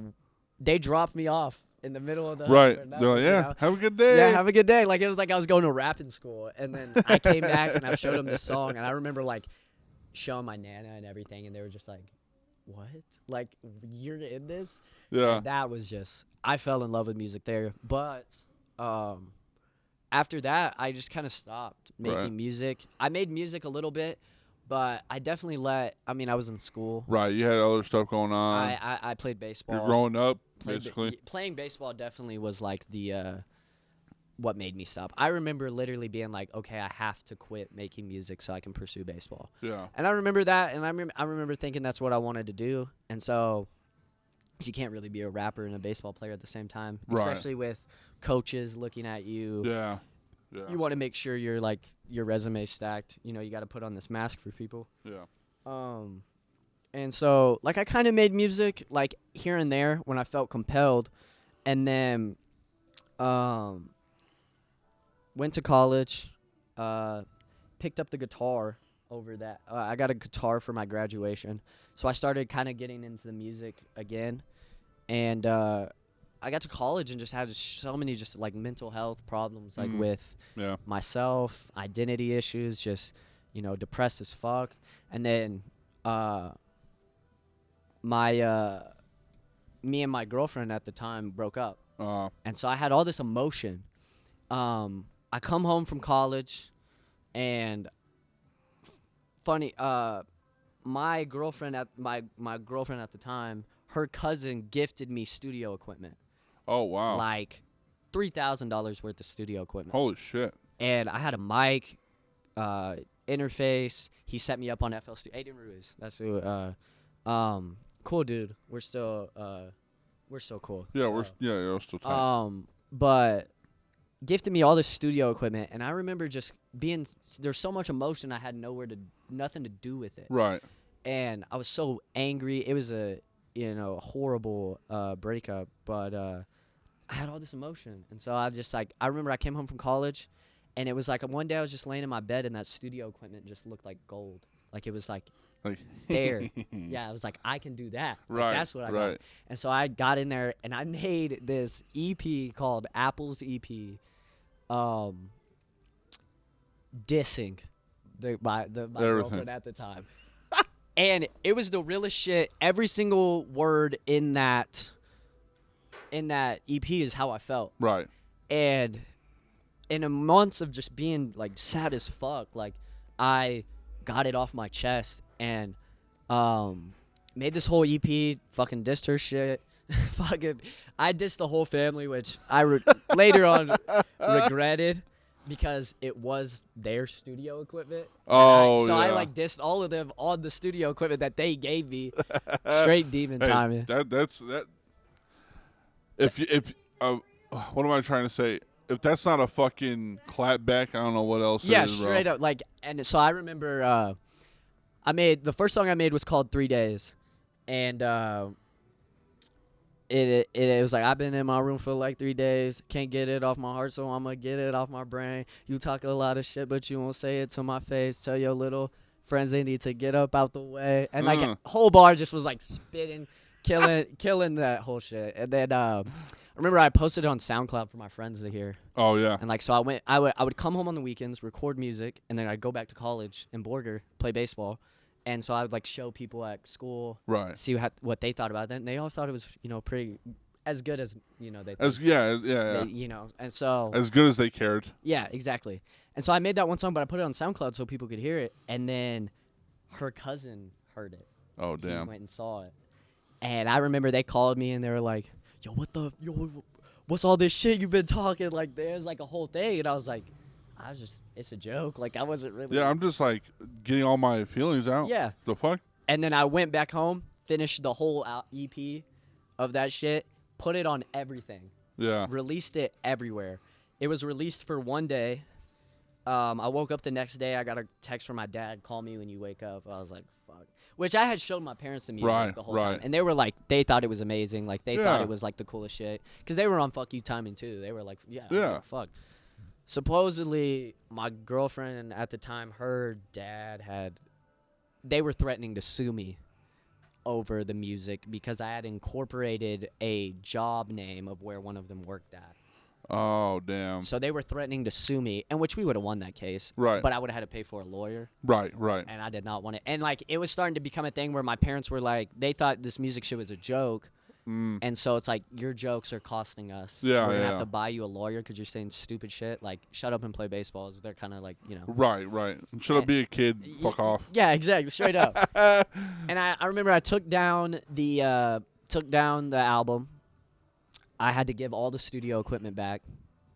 they dropped me off in the middle of the right. They're like, yeah, have a good day. Yeah, have a good day. Like, it was like I was going to rapping school, and then I came back and I showed them this song, and I remember like showing my nana and everything, and they were just like, what? Like, you're in this? Yeah. And that was just, I fell in love with music there. But after that, I just kind of stopped making music. I made music a little bit. But I definitely I was in school. Right, you had other stuff going on. I played baseball. You're growing up, basically. Playing baseball definitely was like what made me stop. I remember literally being like, okay, I have to quit making music so I can pursue baseball. Yeah. And I remember that, and I remember thinking that's what I wanted to do. And so you can't really be a rapper and a baseball player at the same time, especially with coaches looking at you. Yeah. Yeah. You want to make sure you're like your resume stacked. You know, you got to put on this mask for people. Yeah. And so like I kind of made music like here and there when I felt compelled, and then went to college, picked up the guitar over that. I got a guitar for my graduation, so I started kind of getting into the music again, and I got to college and just had so many just like mental health problems, like with myself, identity issues, just, depressed as fuck. And then me and my girlfriend at the time broke up. And so I had all this emotion. I come home from college, and funny, my girlfriend at the time, her cousin gifted me studio equipment. Oh, wow. Like $3,000 worth of studio equipment. Holy shit. And I had a mic, interface. He set me up on FL Studio. Aiden Ruiz. That's who. Cool dude. We're still cool. Yeah, we're still tight. But gifted me all this studio equipment, and I remember just there's so much emotion, I had nothing to do with it. Right. And I was so angry. It was a horrible breakup, but I had all this emotion. And so I remember I came home from college, And it was like one day I was just laying in my bed and that studio equipment just looked like gold. Like it was like there. Yeah, I was like, I can do that. Like, Right. that's what I right. got. And so I got in there and I made this EP called Apple's EP, dissing my girlfriend at the time. And it was the realest shit. Every single word in that EP is how I felt. Right. And in a months of just being like sad as fuck, like I got it off my chest and made this whole EP, fucking dissed her shit. Fucking I dissed the whole family, which I later on regretted because it was their studio equipment. Oh, I like dissed all of them on the studio equipment that they gave me. Straight demon Hey, timing. That's if what am I trying to say? If that's not a fucking clap back, I don't know what else Yeah, is, bro. straight up. Like, and so I remember the first song I made was called 3 Days. And it was like, I've been in my room for like 3 days. Can't get it off my heart, so I'm going to get it off my brain. You talk a lot of shit, but you won't say it to my face. Tell your little friends they need to get up out the way. And like a whole bar just was like spitting, killing that whole shit. And then I remember I posted it on SoundCloud for my friends to hear. Oh yeah. And like so I would come home on the weekends, record music, and then I'd go back to college in Borger, play baseball. And so I would like show people at school, Right. see what they thought about it. And they all thought it was, pretty as good as, they As yeah. they, and so As good as they cared. yeah, exactly. And so I made that one song, but I put it on SoundCloud so people could hear it. And then her cousin heard it. Oh He damn. went and saw it. And I remember they called me and they were like, yo, what's all this shit you've been talking? Like, there's like a whole thing. And I was like, it's a joke. Like, I wasn't really. Yeah, I'm just like getting all my feelings out. Yeah. The fuck? And then I went back home, finished the whole EP of that shit, put it on everything. Yeah. Released it everywhere. It was released for one day. I woke up the next day. I got a text from my dad, call me when you wake up. I was like, fuck. Which I had shown my parents the music the whole time. And they were like, they thought it was amazing. Like, they thought it was like the coolest shit. Because they were on Fuck You Timing too. They were like, yeah. Fuck. Supposedly, my girlfriend at the time, her dad they were threatening to sue me over the music because I had incorporated a job name of where one of them worked at. Oh, damn. So they were threatening to sue me, and which we would have won that case. Right. But I would have had to pay for a lawyer. Right. And I did not want it. And, like, it was starting to become a thing where my parents were like, they thought this music shit was a joke. And so it's like, your jokes are costing us. Yeah, We're going to have to buy you a lawyer because you're saying stupid shit. Like, shut up and play baseball. They're kind of like, Right. Should I be a kid? Fuck off. Yeah, exactly. Straight up. And I remember I took down the album. I had to give all the studio equipment back,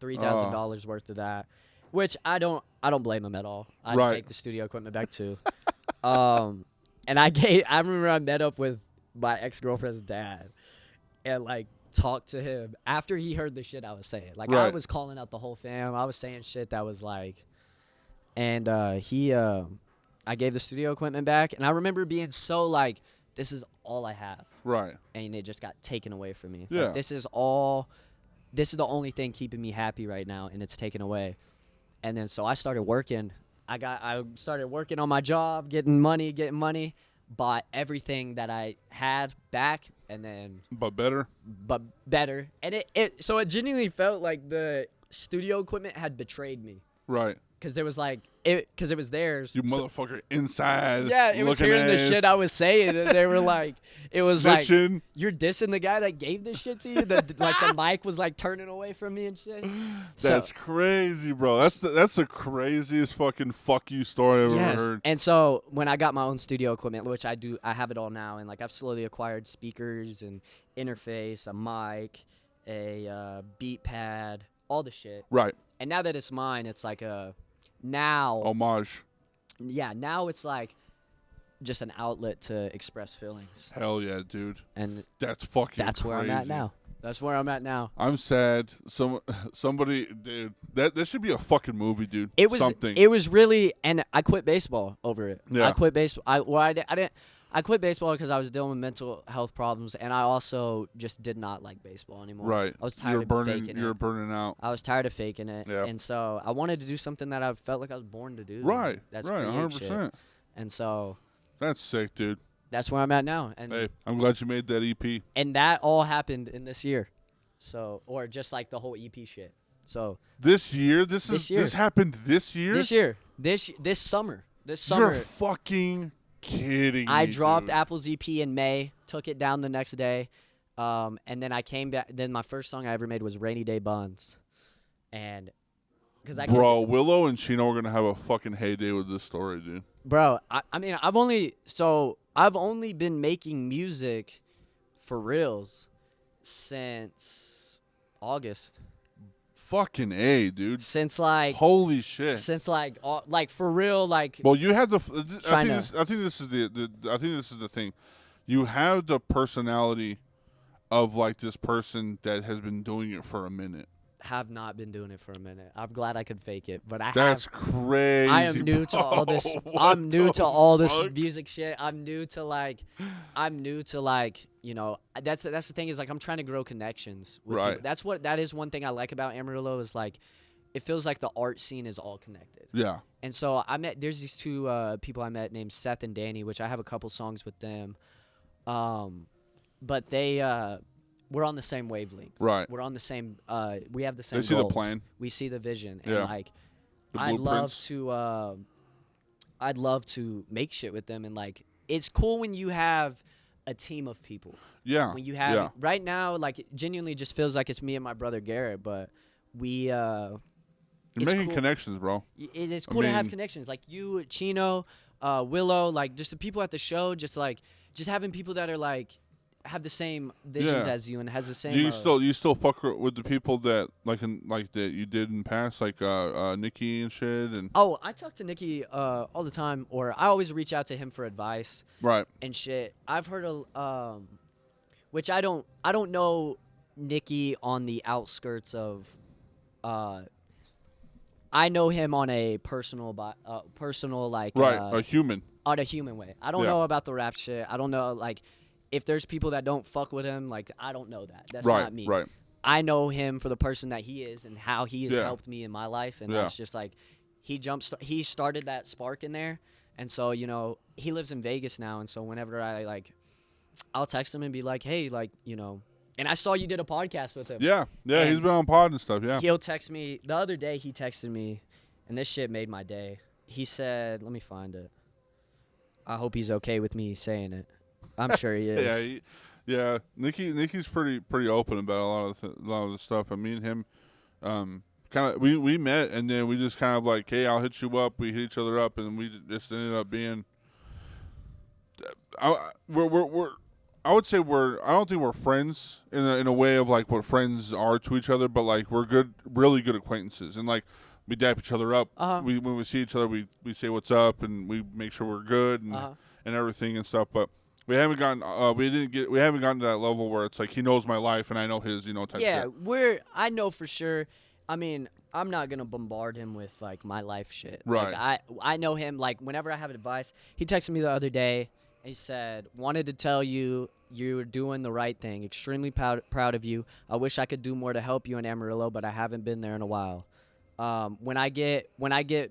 $3,000 worth of that, which I don't blame him at all. I'd take the studio equipment back too. And I remember I met up with my ex-girlfriend's dad and like talked to him after he heard the shit I was saying. Like I was calling out the whole fam. I was saying shit that was like, and I gave the studio equipment back, and I remember being so like, this is all I have. Right. And it just got taken away from me. Yeah. Like, this is the only thing keeping me happy right now, and it's taken away. And then so I started working. I started working on my job, getting money, bought everything that I had back, and then But better. And it genuinely felt like the studio equipment had betrayed me. Right. Because it was like it was theirs. You motherfucker inside. Yeah, it was hearing the shit I was saying, and they were like, it was Snitching. like, you're dissing the guy that gave this shit to you. Like the mic was like turning away from me and shit. That's crazy, bro. That's the craziest fucking fuck you story I've ever heard. And so when I got my own studio equipment, which I have it all now, and like I've slowly acquired speakers and interface, a mic, a beat pad, all the shit. Right. And now that it's mine, it's like now Homage. Yeah, now it's like just an outlet to express feelings. Hell yeah, dude. And that's fucking That's where I'm at now. I'm sad. Somebody, dude. That should be a fucking movie, dude. It was really, and I quit baseball over it. Yeah. I quit baseball. I quit baseball because I was dealing with mental health problems, and I also just did not like baseball anymore. Right. I was tired of faking You were it. burning out. I was tired of faking it, Yeah. and so I wanted to do something that I felt like I was born to do. Right. That's right. create 100%. shit. And so That's sick, dude. that's where I'm at now. And Hey, I'm glad you made that EP. and that all happened in this year, so or just like the whole EP shit. So This year, This this year. happened this year. this summer, You're fucking kidding me. I dropped dude. Apple's EP in May, took it down the next day, and then I came back. Then my first song I ever made was "Rainy Day Buns," and because Bro, Willow and Chino are gonna have a fucking heyday with this story, dude. Bro, I mean, I've only been making music for reals since August. Fucking A, dude. Since like Holy shit. For real, like Well, you have the. I China. think this is the thing. You have the personality of like this person that has been doing it for a minute. have not been doing it for a minute. I'm glad I could fake it, but That's crazy. I am new to all this. bro. I'm new What to the all this fuck? music shit. I'm new to you know. That's the thing is like I'm trying to grow connections. With Right. people. That is one thing I like about Amarillo is like, it feels like the art scene is all connected. Yeah. And so there's these two people I met named Seth and Danny, which I have a couple songs with them. But we're on the same wavelength. Right. We're on the same. We have the same. They see the goals. plan. We see the vision, Yeah. and like, The I'd love blueprints. to. I'd love to make shit with them, and like, it's cool when you have a team of people. Yeah. When you have yeah. right now, like, it genuinely just feels like it's me and my brother Garrett, but we. You're it's making cool. connections, bro. It's cool to have mean- connections like you, Chino, Willow, like just the people at the show, just having people that are like have the same visions Yeah. as you and has the same. Do you still fuck with the people that that you did in past, like Nikki and shit, and Oh, I talk to Nikki all the time, or I always reach out to him for advice right. and shit. I've heard which I don't know Nikki on the outskirts of. I know him on a personal like Right, a human. on a human way. I don't Yeah. know about the rap shit. I don't know like if there's people that don't fuck with him. Like I don't know that. That's Right, not me. right. I know him for the person that he is and how he has Yeah. helped me in my life, and Yeah. that's just like he started that spark in there, and so you know he lives in Vegas now, and so whenever I'll text him and be like, hey, like you know, and I saw you did a podcast with him. Yeah, yeah. He's And been on pod and stuff. Yeah. He'll text me the other day. He texted me, and this shit made my day. He said, "Let me find it. I hope he's okay with me saying it. I'm sure he is." Yeah. Nikki's pretty open about a lot of the stuff. I mean, him, kind of we met and then we just kind of like, hey, I'll hit you up. We hit each other up and we just ended up being. I would say I don't think we're friends in a way of like what friends are to each other, but like we're really good acquaintances, and like we dap each other up. Uh-huh. When we see each other, we say what's up, and we make sure we're good and and everything and stuff. But we haven't gotten to that level where it's like he knows my life and I know his, type Yeah, shit. I know for sure. I mean, I'm not gonna bombard him with like my life shit. Right. Like, I know him. Like whenever I have advice, he texted me the other day. He said, "Wanted to tell you you're doing the right thing. Extremely proud of you. I wish I could do more to help you in Amarillo, but I haven't been there in a while. When I get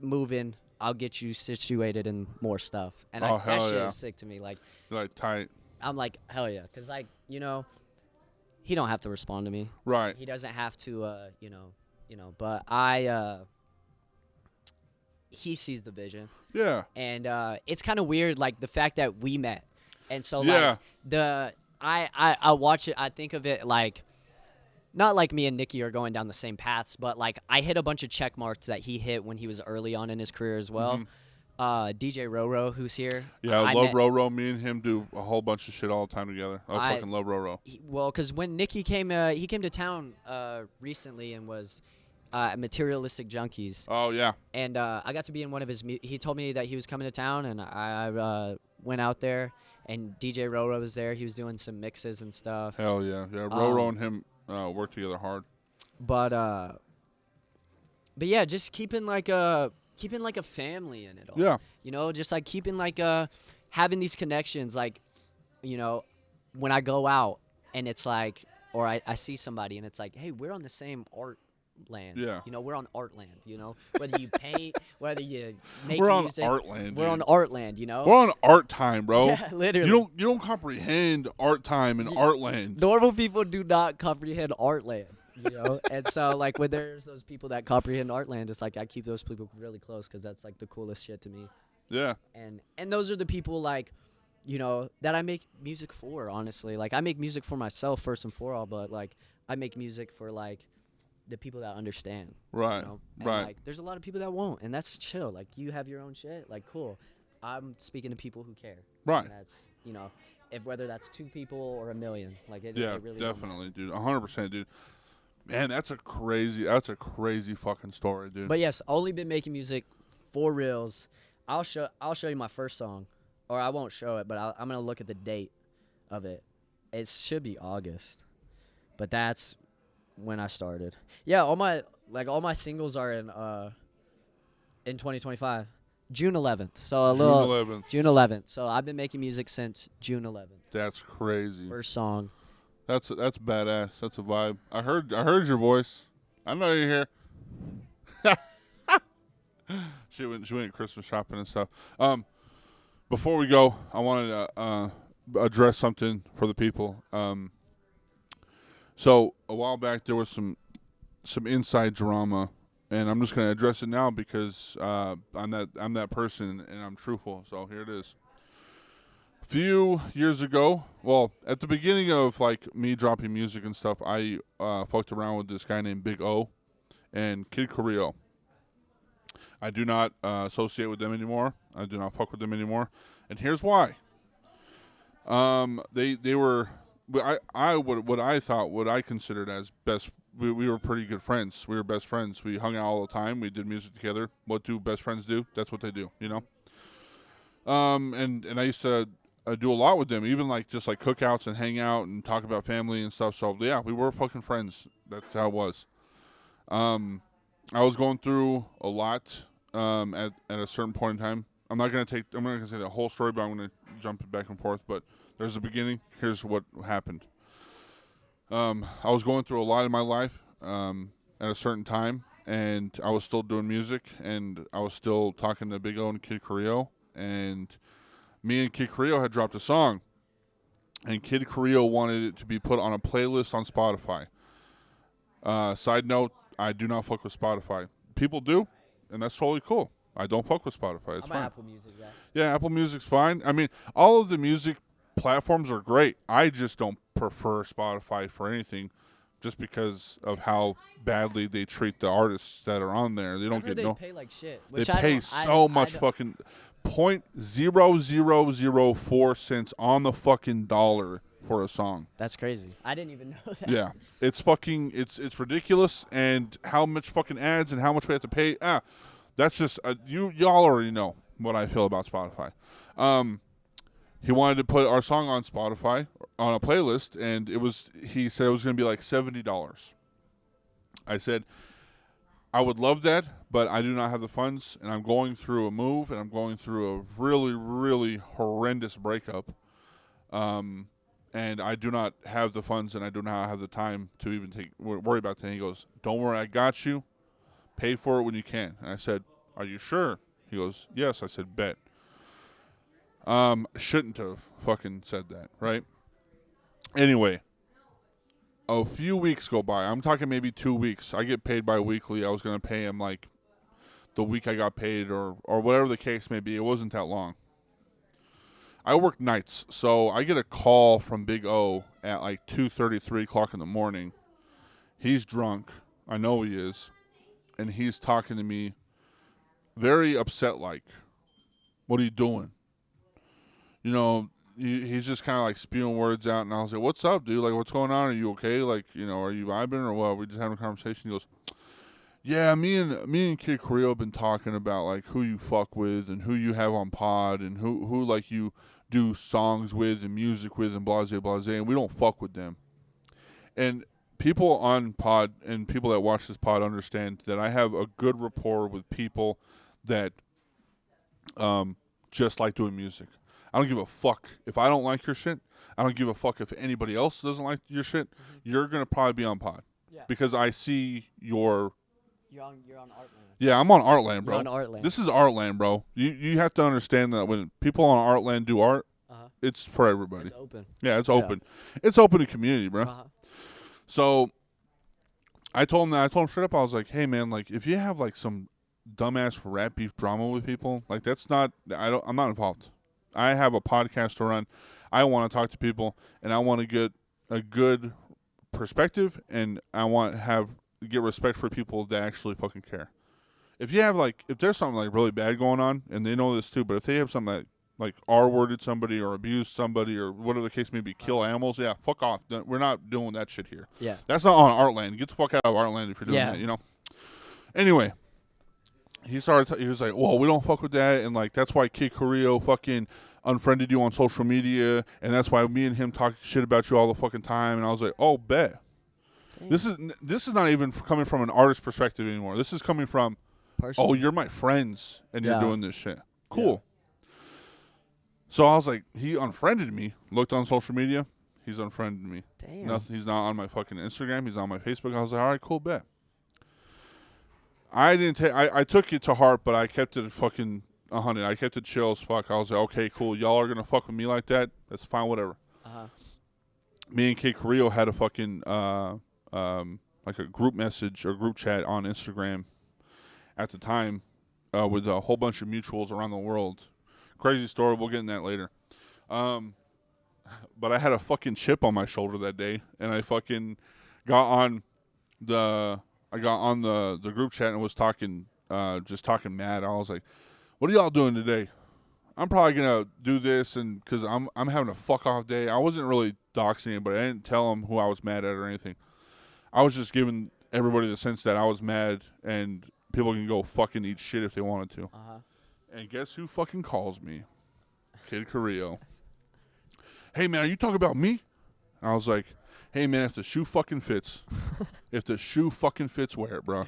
moving, I'll get you situated in more stuff." And Oh, that hell shit yeah. is sick to me. Like Like tight. I'm like hell yeah, cause like he don't have to respond to me. Right. He doesn't have to, but he sees the vision, Yeah. and it's kind of weird, like the fact that we met, and so Yeah. like I watch it, I think of it like, not like me and Nikki are going down the same paths, but like I hit a bunch of check marks that he hit when he was early on in his career as well. DJ Roro, who's here. Yeah, I love met- Roro. Me and him do a whole bunch of shit all the time together. I fucking love Roro. Well, because when Nikki came, he came to town recently and was at Materialistic Junkies. Oh yeah. And I got to be in one of his. He told me that he was coming to town, and I went out there, and DJ Roro was there. He was doing some mixes and stuff. Hell yeah. Yeah. Roro and him work together hard. But yeah, just keeping like a family in it all. Yeah. Just like keeping like having these connections, like, when I go out and it's like, or I see somebody and it's like, hey, we're on the same art land. Yeah. We're on art land, whether you paint, whether you make We're music. on art land. We're dude. on art land, We're on art time, bro. Yeah, literally. You don't comprehend art time and art land. Normal people do not comprehend art land, and so like when there's those people that comprehend art land, it's like I keep those people really close because that's like the coolest shit to me. Yeah. And those are the people like, that I make music for. Honestly, like I make music for myself first and for all, but like I make music for like the people that understand. Right. And right. like there's a lot of people that won't, and that's chill. Like you have your own shit, like cool. I'm speaking to people who care. Right. And that's if whether that's 2 people or 1 million, like it really definitely, dude. 100%, dude. Man, that's a crazy fucking story, dude. But yes, only been making music for reals. I'll show you my first song, or I won't show it, but I'm gonna look at the date of it. It should be August, but that's when I started. Yeah, all my singles are in 2025, June 11th. So June 11th. So I've been making music since June 11th. That's crazy. First song. That's badass. That's a vibe. I heard your voice. I know you're here. She went Christmas shopping and stuff. Before we go, I wanted to address something for the people. So a while back there was some inside drama, and I'm just gonna address it now because I'm that person and I'm truthful. So here it is. A few years ago, well, at the beginning of like me dropping music and stuff, I fucked around with this guy named Big O and Kid Carrillo. I do not associate with them anymore. I do not fuck with them anymore, and here's why. They were. What I considered as best. We were pretty good friends. We were best friends. We hung out all the time. We did music together. What do best friends do? That's what they do, And I used to do a lot with them, even like just like cookouts and hang out and talk about family and stuff. So yeah, we were fucking friends. That's how it was. I was going through a lot at a certain point in time. I'm not gonna say the whole story, but I'm gonna jump back and forth. But there's a beginning. Here's what happened. I was going through a lot in my life at a certain time, and I was still doing music, and I was still talking to Big O and Kid Carrillo, and me and Kid Carrillo had dropped a song, and Kid Carrillo wanted it to be put on a playlist on Spotify. Side note, I do not fuck with Spotify. People do, and that's totally cool. I don't fuck with Spotify. It's fine. Apple Music, yeah. Yeah, Apple Music's fine. I mean, all of the music platforms are great. I just don't prefer Spotify for anything just because of how badly they treat the artists that are on there. They don't get they pay like shit. They pay so much fucking .0004 on the fucking dollar for a song. That's crazy. I didn't even know that. Yeah. It's fucking it's ridiculous, and how much fucking ads and how much we have to pay. That's just y'all already know what I feel about Spotify. He wanted to put our song on Spotify on a playlist, and he said it was going to be like $70. I said, I would love that, but I do not have the funds, and I'm going through a move, and I'm going through a really, really horrendous breakup. And I do not have the funds, and I do not have the time to even worry about that. And he goes, don't worry, I got you. Pay for it when you can. And I said, are you sure? He goes, yes. I said, bet. Shouldn't have fucking said that, right? Anyway, a few weeks go by. I'm talking maybe 2 weeks. I get paid bi-weekly. I was going to pay him like the week I got paid or whatever the case may be. It wasn't that long. I work nights, so I get a call from Big O at like 2:30, 3 o'clock in the morning. He's drunk. I know he is. And he's talking to me very upset like, what are you doing? He's just kind of like spewing words out, and I was like, what's up, dude? Like, what's going on? Are you okay? Like, are you vibing or what? We just having a conversation. He goes, yeah, me and Kid Carrillo have been talking about, like, who you fuck with and who you have on pod and who like, you do songs with and music with and blase, and we don't fuck with them. And people on pod and people that watch this pod understand that I have a good rapport with people that just like doing music. I don't give a fuck if I don't like your shit. I don't give a fuck if anybody else doesn't like your shit. You're gonna probably be on pod because I see your. You're on Artland. Yeah, I'm on Artland, bro. You're on Artland. This is Artland, bro. You have to understand that when people on Artland do art, it's for everybody. It's open. Yeah, it's open. It's open to community, bro. So I told him that. I told him straight up. I was like, hey man, like if you have like some dumbass rap beef drama with people, like that's not. I'm not involved. I have a podcast to run. I want to talk to people, and I want to get a good perspective, and I want to get respect for people that actually fucking care. If you have if there's something like really bad going on, and they know this too, but if they have something that like R-worded somebody or abused somebody or whatever the case may be, kill animals, yeah, fuck off. We're not doing that shit here. Yeah. That's not on Artland. Get the fuck out of Artland if you're doing that, you know? Anyway, he was like, well, we don't fuck with that, and like that's why Kid Carrillo fucking unfriended you on social media, and that's why me and him talk shit about you all the fucking time. And I was like, oh, bet. Damn. This is not even coming from an artist perspective anymore. This is coming from, oh, you're my friends, and you're doing this shit. Cool. Yeah. So I was like, he unfriended me. Looked on social media. He's unfriended me. Damn. Nothing. He's not on my fucking Instagram. He's on my Facebook. I was like, all right, cool, bet. I took it to heart, but I kept it fucking 100. I kept it chill as fuck. I was like, okay, cool. Y'all are gonna fuck with me like that. That's fine, whatever. Me and Kid Carrillo had a fucking like a group message or group chat on Instagram at the time with a whole bunch of mutuals around the world. Crazy story. We'll get in that later. But I had a fucking chip on my shoulder that day, and I fucking got on the group chat and was talking, just talking mad. I was like, what are y'all doing today? I'm probably going to do this, and because I'm having a fuck off day. I wasn't really doxing him, but I didn't tell him who I was mad at or anything. I was just giving everybody the sense that I was mad, and people can go fucking eat shit if they wanted to. And guess who fucking calls me? Kid Carrillo. Hey, man, are you talking about me? And I was like, hey, man, if the shoe fucking fits, wear it, bro.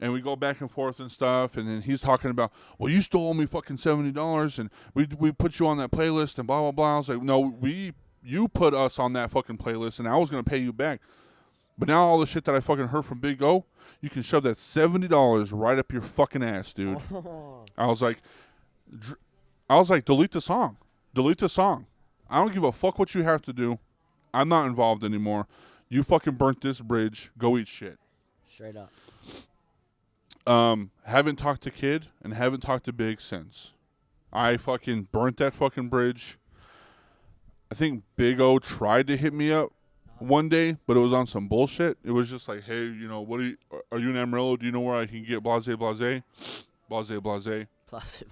And we go back and forth and stuff, and then he's talking about, well, you stole me fucking $70, and we put you on that playlist, and blah, blah, blah. I was like, no, you put us on that fucking playlist, and I was going to pay you back. But now all the shit that I fucking heard from Big O, you can shove that $70 right up your fucking ass, dude. I was like, delete the song. Delete the song. I don't give a fuck what you have to do. I'm not involved anymore. You fucking burnt this bridge. Go eat shit. Straight up. Haven't talked to Kid and haven't talked to Big since. I fucking burnt that fucking bridge. I think Big O tried to hit me up one day, but it was on some bullshit. It was just like, hey, you know, are you in Amarillo? Do you know where I can get blase, blase? Blase, blase. Blase, blase.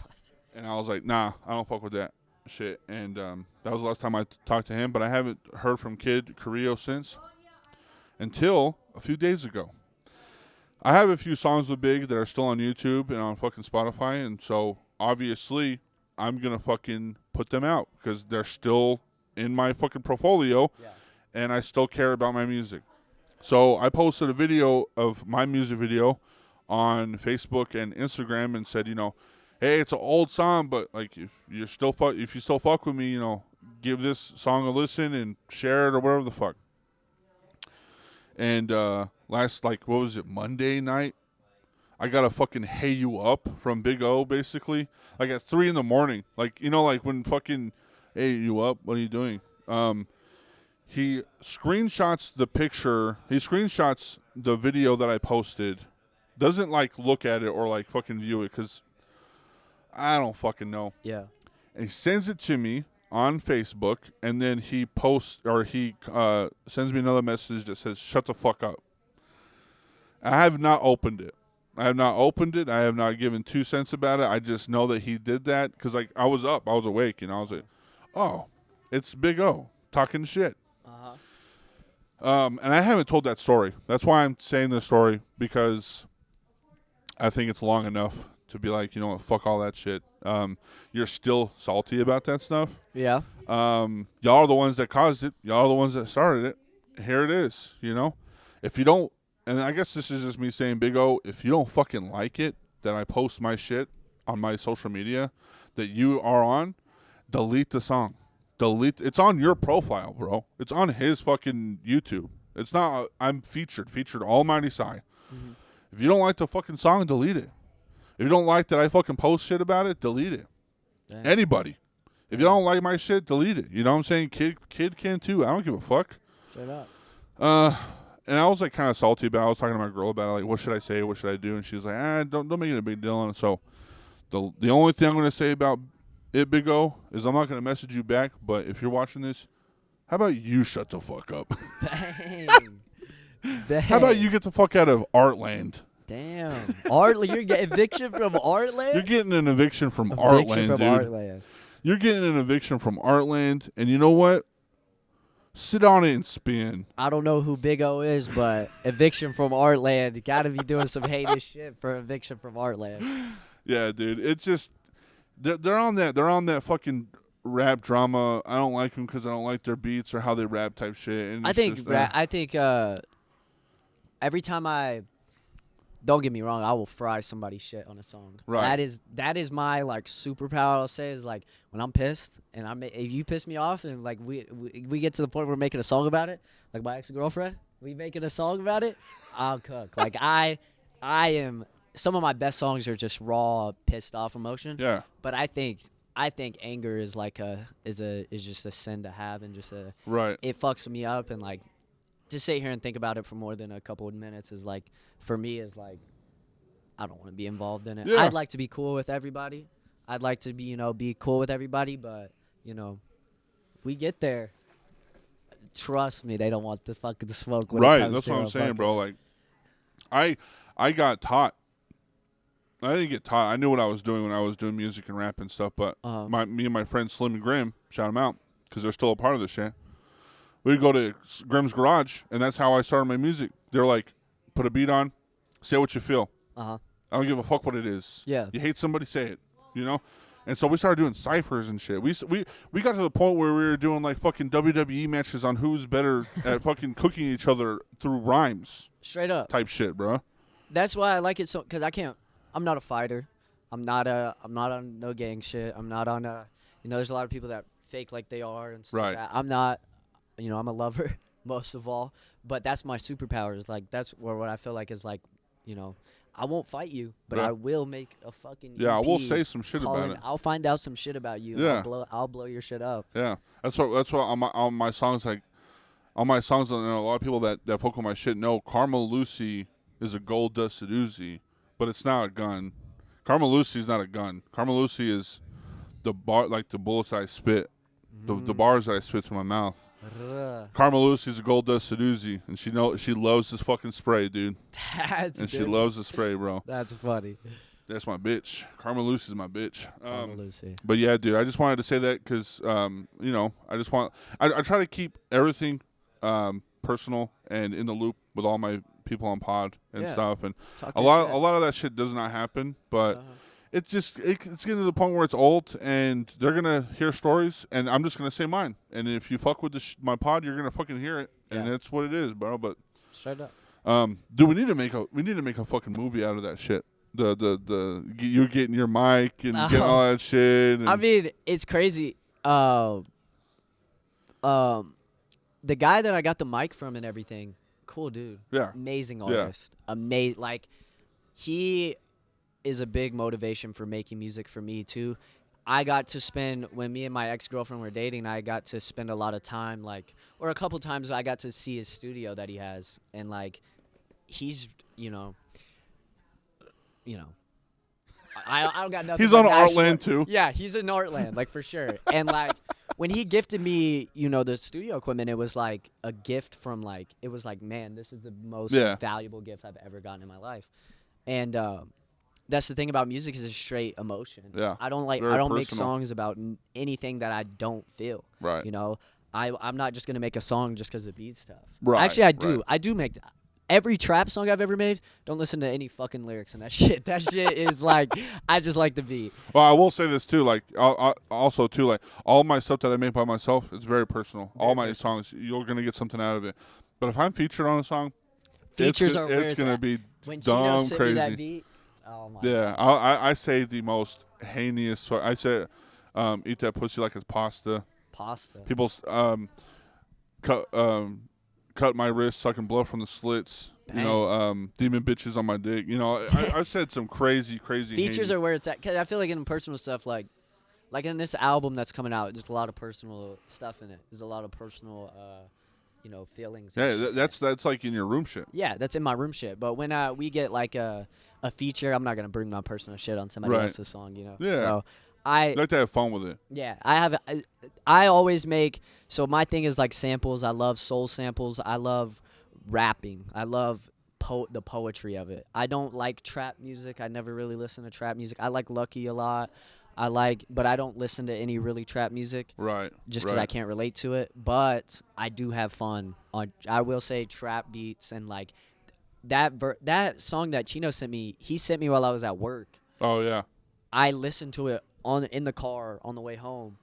And I was like, nah, I don't fuck with that shit. And that was the last time I talked to him, but I haven't heard from Kid Carrillo since until a few days ago. I have a few songs with Big that are still on YouTube and on fucking Spotify, and so obviously I'm gonna fucking put them out because they're still in my fucking portfolio, and I still care about my music. So I posted a video of my music video on Facebook and Instagram and said, you know, hey, it's an old song, but like if you still fuck with me, you know, give this song a listen and share it or whatever the fuck. And Monday night, I got a fucking hey you up from Big O, basically. Like at 3 a.m. Like, you know, like when fucking hey you up, what are you doing? He screenshots the picture. He screenshots the video that I posted. Doesn't like look at it or like fucking view it because I don't fucking know. Yeah. And he sends it to me on Facebook, and then he sends me another message that says, shut the fuck up. I have not opened it. I have not given 2 cents about it. I just know that he did that because, like, I was up. I was awake, and I was like, oh, it's Big O talking shit. And I haven't told that story. That's why I'm saying this story, because I think it's long enough to be like, you know what, fuck all that shit. You're still salty about that stuff. Yeah. Y'all are the ones that caused it. Y'all are the ones that started it. Here it is, you know? If you don't, and I guess this is just me saying, Big O, if you don't fucking like it that I post my shit on my social media that you are on, delete the song. It's on your profile, bro. It's on his fucking YouTube. It's not. I'm featured Almighty Psy. Mm-hmm. If you don't like the fucking song, delete it. If you don't like that I fucking post shit about it, delete it. Damn. Anybody. If you don't like my shit, delete it. You know what I'm saying? Kid can too. I don't give a fuck. Straight up. And I was like kind of salty about it. I was talking to my girl about it, like, what should I say? What should I do? And she was like, don't make it a big deal. And so the only thing I'm going to say about it, Big O, is I'm not going to message you back. But if you're watching this, how about you shut the fuck up? Bang. How about you get the fuck out of Artland? Damn. You're getting eviction from Artland? You're getting an eviction from Artland, dude. Artland. You're getting an eviction from Artland. And you know what? Sit on it and spin. I don't know who Big O is, but eviction from Artland. You got to be doing some heinous shit for eviction from Artland. Yeah, dude. It's just they're on that. They're on that fucking rap drama. I don't like them because I don't like their beats or how they rap type shit. And I think every time don't get me wrong, I will fry somebody's shit on a song. Right. That is my like superpower. I'll say is like when I'm pissed and if you piss me off and like we get to the point where we're making a song about it, like my ex-girlfriend, we making a song about it, I'll cook. Like I am. Some of my best songs are just raw pissed off emotion. Yeah. But I think anger is like is just a sin to have and just right. It fucks me up and like to sit here and think about it for more than a couple of minutes is like for me is like I don't want to be involved in it. Yeah. I'd like to be cool with everybody. I'd like to be cool with everybody, but we get there. Trust me, they don't want the fucking smoke. Right, that's what I'm saying, bro. Like, I got taught. I didn't get taught. I knew what I was doing when I was doing music and rap and stuff. But me and my friend Slim and Grim, shout them out because they're still a part of this shit. We'd go to Grim's garage, and that's how I started my music. They're like, put a beat on, say what you feel. I don't give a fuck what it is. Yeah. You hate somebody, say it. You know. And so we started doing ciphers and shit. We got to the point where we were doing like fucking WWE matches on who's better at fucking cooking each other through rhymes. Straight up. Type shit, bro. That's why I like it so because I'm not a fighter. I'm not on no gang shit. I'm not on there's a lot of people that fake like they are and stuff like that. I'm not, I'm a lover most of all, but that's my superpower is like, that's where what I feel like is like, I won't fight you, but I will make a fucking I EP will say some shit about it. I'll find out some shit about you. Yeah. And I'll blow your shit up. Yeah. That's what on my songs, like, on my songs, and a lot of people that fuck with my shit know Karma Lucy is a gold dusted Uzi, but it's not a gun. Karma Lucy is not a gun. Karma Lucy is the bullets that I spit, the bars that I spit to my mouth. Karma Lucy's a gold dusted Uzi, and she loves this fucking spray, dude. She loves the spray, bro. That's funny. That's my bitch. Karma Lucy's my bitch. Karma Lucy. But yeah, dude, I just wanted to say that because I try to keep everything personal and in the loop with all my people on pod and stuff, and a lot of that shit does not happen, but it's just it's getting to the point where it's old, and they're gonna hear stories, and I'm just gonna say mine, and if you fuck with my pod, you're gonna fucking hear it, and that's what it is, bro. But straight up, dude, we need to make a fucking movie out of that shit. You getting your mic and getting all that shit. And I mean, it's crazy. The guy that I got the mic from and everything. Cool dude. Yeah. Amazing artist. Amazing. Like, he is a big motivation for making music for me, too. I got to spend, when me and my ex-girlfriend were dating, I got to spend a lot of time, or a couple times I got to see his studio that he has. And, he's, I don't got nothing. He's on Artland, too. Yeah, he's in Artland, for sure. And, when he gifted me, the studio equipment, it was like a gift from it was like, man, this is the most valuable gift I've ever gotten in my life. And that's the thing about music is it's straight emotion. Yeah. I don't make songs about anything that I don't feel. Right. I'm not just going to make a song just because it beats stuff. Right. Actually, I do. Right. I do make every trap song I've ever made, don't listen to any fucking lyrics in that shit. That shit is I just like the beat. Well, I will say this too, also too, all my stuff that I make by myself, it's very personal. All my songs, you're gonna get something out of it. But if I'm featured on a song, features are it's gonna be when dumb Chino crazy. Me that beat, oh my God. I say the most heinous. I said Eat that pussy like it's pasta. Pasta. People cut my wrist, sucking blood from the slits. Bang. You know, demon bitches on my dick. You know, I've said some crazy features are where it's at. 'Cause I feel like in personal stuff, like in this album that's coming out, there's a lot of personal stuff in it. There's a lot of personal, feelings. Yeah, that's like in your room shit. Yeah, that's in my room shit. But when we get like a feature, I'm not gonna bring my personal shit on somebody else's song, you know. Yeah. So You like to have fun with it. Yeah, I always make. So my thing is like samples. I love soul samples. I love rapping. I love the poetry of it. I don't like trap music. I never really listen to trap music. I like Lucky a lot. But I don't listen to any really trap music. Right. Just because I can't relate to it. But I do have fun on. I will say trap beats and like that song that Chino sent me. He sent me while I was at work. Oh yeah. I listened to it in the car on the way home.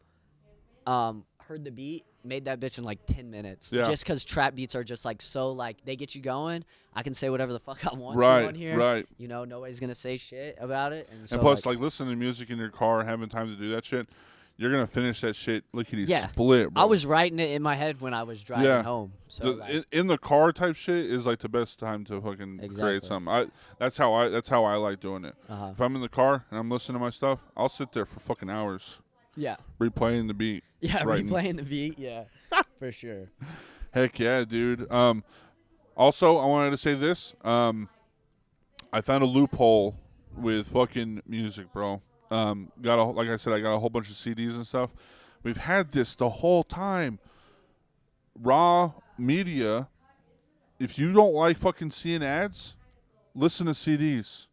Heard the beat, made that bitch in like 10 minutes. Yeah. Just because trap beats are just like so like they get you going. I can say whatever the fuck I want to on here. Right. You know, nobody's gonna say shit about it. And, so, and plus, like listening to music in your car, having time to do that shit, you're gonna finish that shit lickety split. Bro. I was writing it in my head when I was driving home. So in the car type shit is like the best time to fucking create something. That's how I like doing it. If I'm in the car and I'm listening to my stuff, I'll sit there for fucking hours. Yeah. Replaying the beat. Yeah, replaying the beat. Yeah, for sure. Heck yeah, dude. Also, I wanted to say this. I found a loophole with fucking music, bro. Like I said, I got a whole bunch of CDs and stuff. We've had this the whole time. Raw media. If you don't like fucking seeing ads, listen to CDs.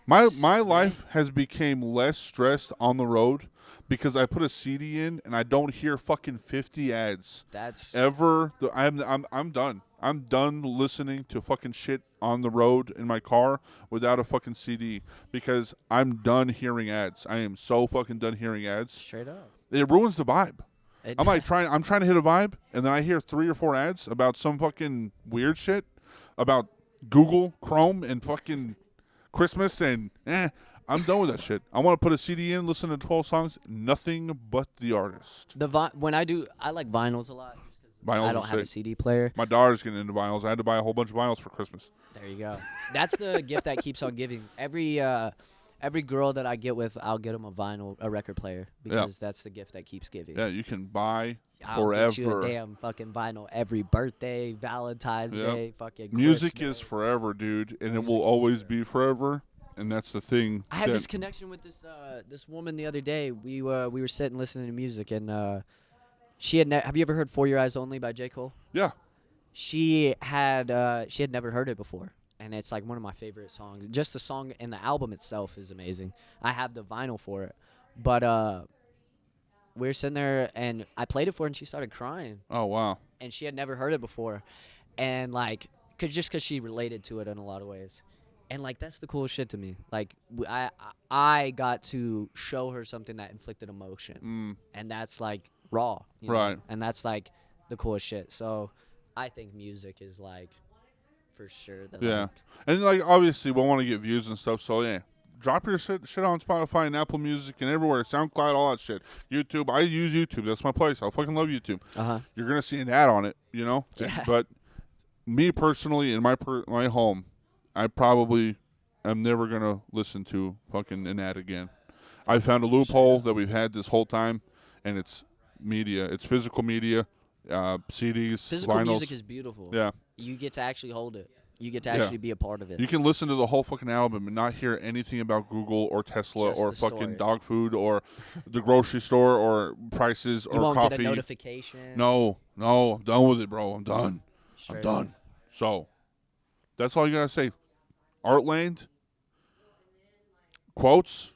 My life has become less stressed on the road because I put a CD in and I don't hear fucking 50 ads. I'm done. I'm done listening to fucking shit on the road in my car without a fucking CD because I'm done hearing ads. I am so fucking done hearing ads. Straight up. It ruins the vibe. I'm trying to hit a vibe and then I hear 3 or 4 ads about some fucking weird shit about Google Chrome and fucking Christmas and I'm done with that shit. I want to put a CD in, listen to 12 songs, nothing but the artist. I like vinyls a lot. Vinyls I don't have a CD player. My daughter's getting into vinyls. I had to buy a whole bunch of vinyls for Christmas. There you go. That's the gift that keeps on giving. Every girl that I get with, I'll get them a record player because that's the gift that keeps giving. Yeah, you can buy I'll forever. get you a damn fucking vinyl every birthday, Valentine's Day, fucking music Christmas. is forever, dude, and it will always be forever. And that's the thing. I had this connection with this woman the other day. We were sitting listening to music, and she had. Have you ever heard "For Your Eyes Only" by J. Cole? Yeah. She had never heard it before, and it's like one of my favorite songs. Just the song and the album itself is amazing. I have the vinyl for it, but we were sitting there, and I played it for her, and she started crying. Oh wow. And she had never heard it before, and like, just because she related to it in a lot of ways. And, like, that's the coolest shit to me. Like, I got to show her something that inflicted emotion. And that's, like, raw. You know? Right. And that's, like, the coolest shit. So, I think music is, like, for sure. Yeah. And, like, obviously, we want to get views and stuff. So, yeah. Drop your shit on Spotify and Apple Music and everywhere. SoundCloud, all that shit. YouTube. I use YouTube. That's my place. I fucking love YouTube. You're going to see an ad on it, you know? Yeah. But me personally, in my home, I probably am never going to listen to fucking an ad again. I found a loophole that we've had this whole time, and it's media. It's physical media, CDs, Physical vinyls. music is beautiful. Yeah. You get to actually hold it. You get to actually be a part of it. You can listen to the whole fucking album and not hear anything about Google or Tesla Just or the fucking story. dog food or the grocery store or prices You or won't coffee. get a notification. No, I'm done with it, bro. I'm done. Straight I'm done. up. So, that's all you got to say. Artland. Quotes.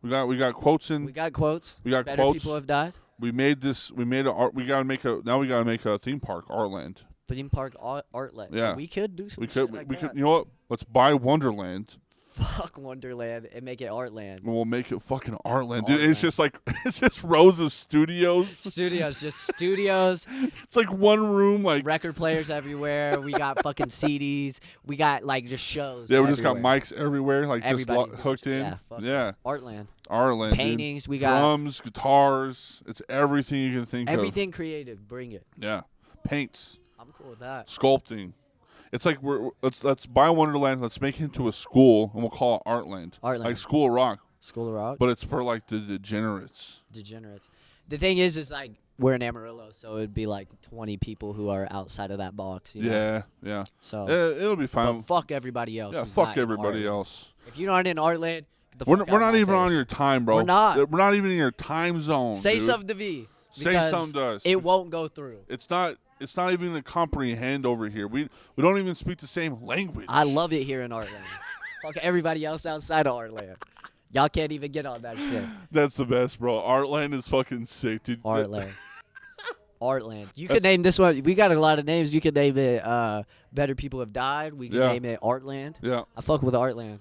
We got quotes in. We got quotes. We got Better quotes. people have died. We made this. We made a. We gotta make a. Now we gotta make a theme park, Artland. Theme park Artlet. Yeah. We could do some We shit could. like We that. could. You know what? Let's buy Wonderland. Fuck Wonderland and make it Artland. And we'll make it fucking Artland, dude. It's Artland. just like it's just rows of studios. Just studios, It's like one room, like record players everywhere. We got fucking CDs. We got like just shows. yeah, we just got everywhere. mics everywhere, like Everybody's just doing hooked shit. in. Yeah, fuck Yeah. Artland. Artland, paintings. Dude. We got drums, guitars. It's everything you can think of. everything creative. Bring it. Yeah, paints, I'm cool with that. sculpting. It's like let's buy Wonderland. Let's make it into a school, and we'll call it Artland. Artland. Like School of Rock. School of Rock. But it's for like the degenerates. Degenerates. The thing is like we're in Amarillo, so it'd be like 20 people who are outside of that box. You know? Yeah. So it'll be fine. but fuck everybody else. Yeah, who's fuck not in everybody Artland. else. If you're not in Artland, get the We're fuck out not of my even on face. your time, bro. We're not. We're not even in your time zone. Say dude. something to me. Say because something to us. It won't go through. It's not even to comprehend over here. We don't even speak the same language. I love it here in Artland. Fuck everybody else outside of Artland. Y'all can't even get on that shit. That's the best, bro. Artland is fucking sick, dude. Artland. Artland. You could name this one. We got a lot of names. You could name it Better People Have Died. We could name it Artland. Yeah. I fuck with Artland.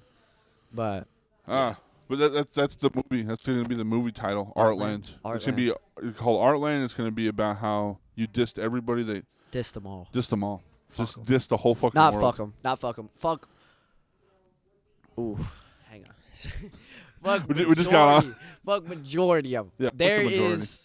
But that's the movie. That's going to be the movie title, Artland. It's going to be called Artland. It's going to be about how you dissed everybody. They diss them all. Just Fuck 'em. diss the whole fucking Not world. fuck them. Not fuck them. Fuck. Ooh. Hang on. Fuck We just got on. Fuck majority of them. Yeah, fuck There the majority. is.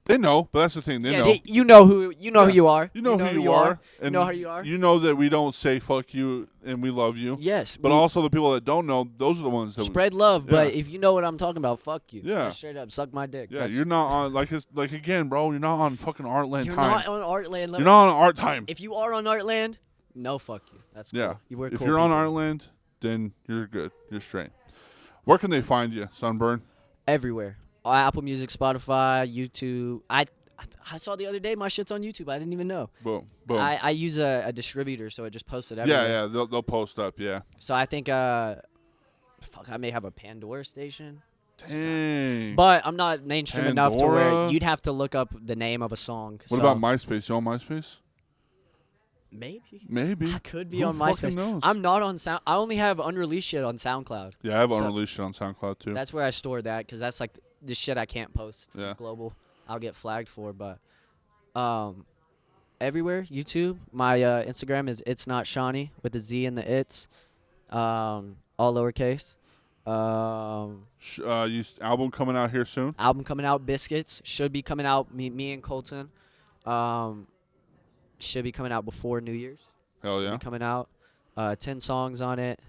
They know, but that's the thing. They know. You know who you know Yeah. who you are. You know who you are. You And know how you are. You know that we don't say fuck you and we love you. Yes. But also the people that don't know, those are the ones that spread love. Yeah. But if you know what I'm talking about, fuck you. Yeah. Just straight up, suck my dick. Yeah, That's- you're not on like again, bro. You're not on fucking Artland You're time. not on Artland. You're not on art time. If you are on Artland, no, fuck you. That's cool. Yeah. You were If cool you're on people. Artland, then you're good. You're straight. Where can they find you, Sunburn? Everywhere. Apple Music, Spotify, YouTube. I saw the other day my shit's on YouTube. I didn't even know. Boom, boom. I use a distributor, so it just posted everywhere. yeah. They'll post up. Yeah. So I think I may have a Pandora station. Dang. But I'm not mainstream enough to where Pandora? you'd have to look up the name of a song. What about MySpace? You on MySpace? Maybe. I could be on fucking MySpace. knows? I'm not on Sound. I only have unreleased shit on SoundCloud. Yeah, I have So- unreleased shit on SoundCloud too. That's where I store that because that's like the shit I can't post Yeah. global. I'll get flagged for, but everywhere YouTube. My Instagram is It's Not Shawnee with a Z in the it's, all lowercase. Album coming out here soon. Album coming out. Biscuits should be coming out. Me and Colton. Should be coming out before New Year's. Hell yeah. Coming out. 10 songs on it.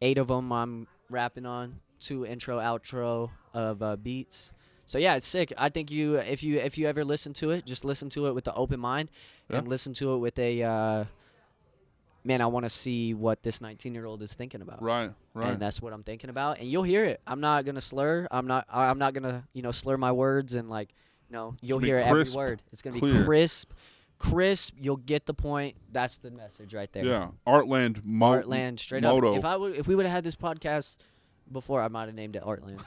8 of them I'm rapping on. 2 intro outro of beats. So yeah, it's sick. I think if you ever listen to it, just listen to it with the open mind and listen to it with a man, I want to see what this 19-year-old is thinking about. Right. And that's what I'm thinking about. And you'll hear it. I'm not going to slur. I'm not going to, slur my words and you'll hear every word. It's going to be crisp. You'll get the point. That's the message right there. Yeah. Artland. Artland, straight Moto. up. If we would have had this podcast before, I might have named it Artland.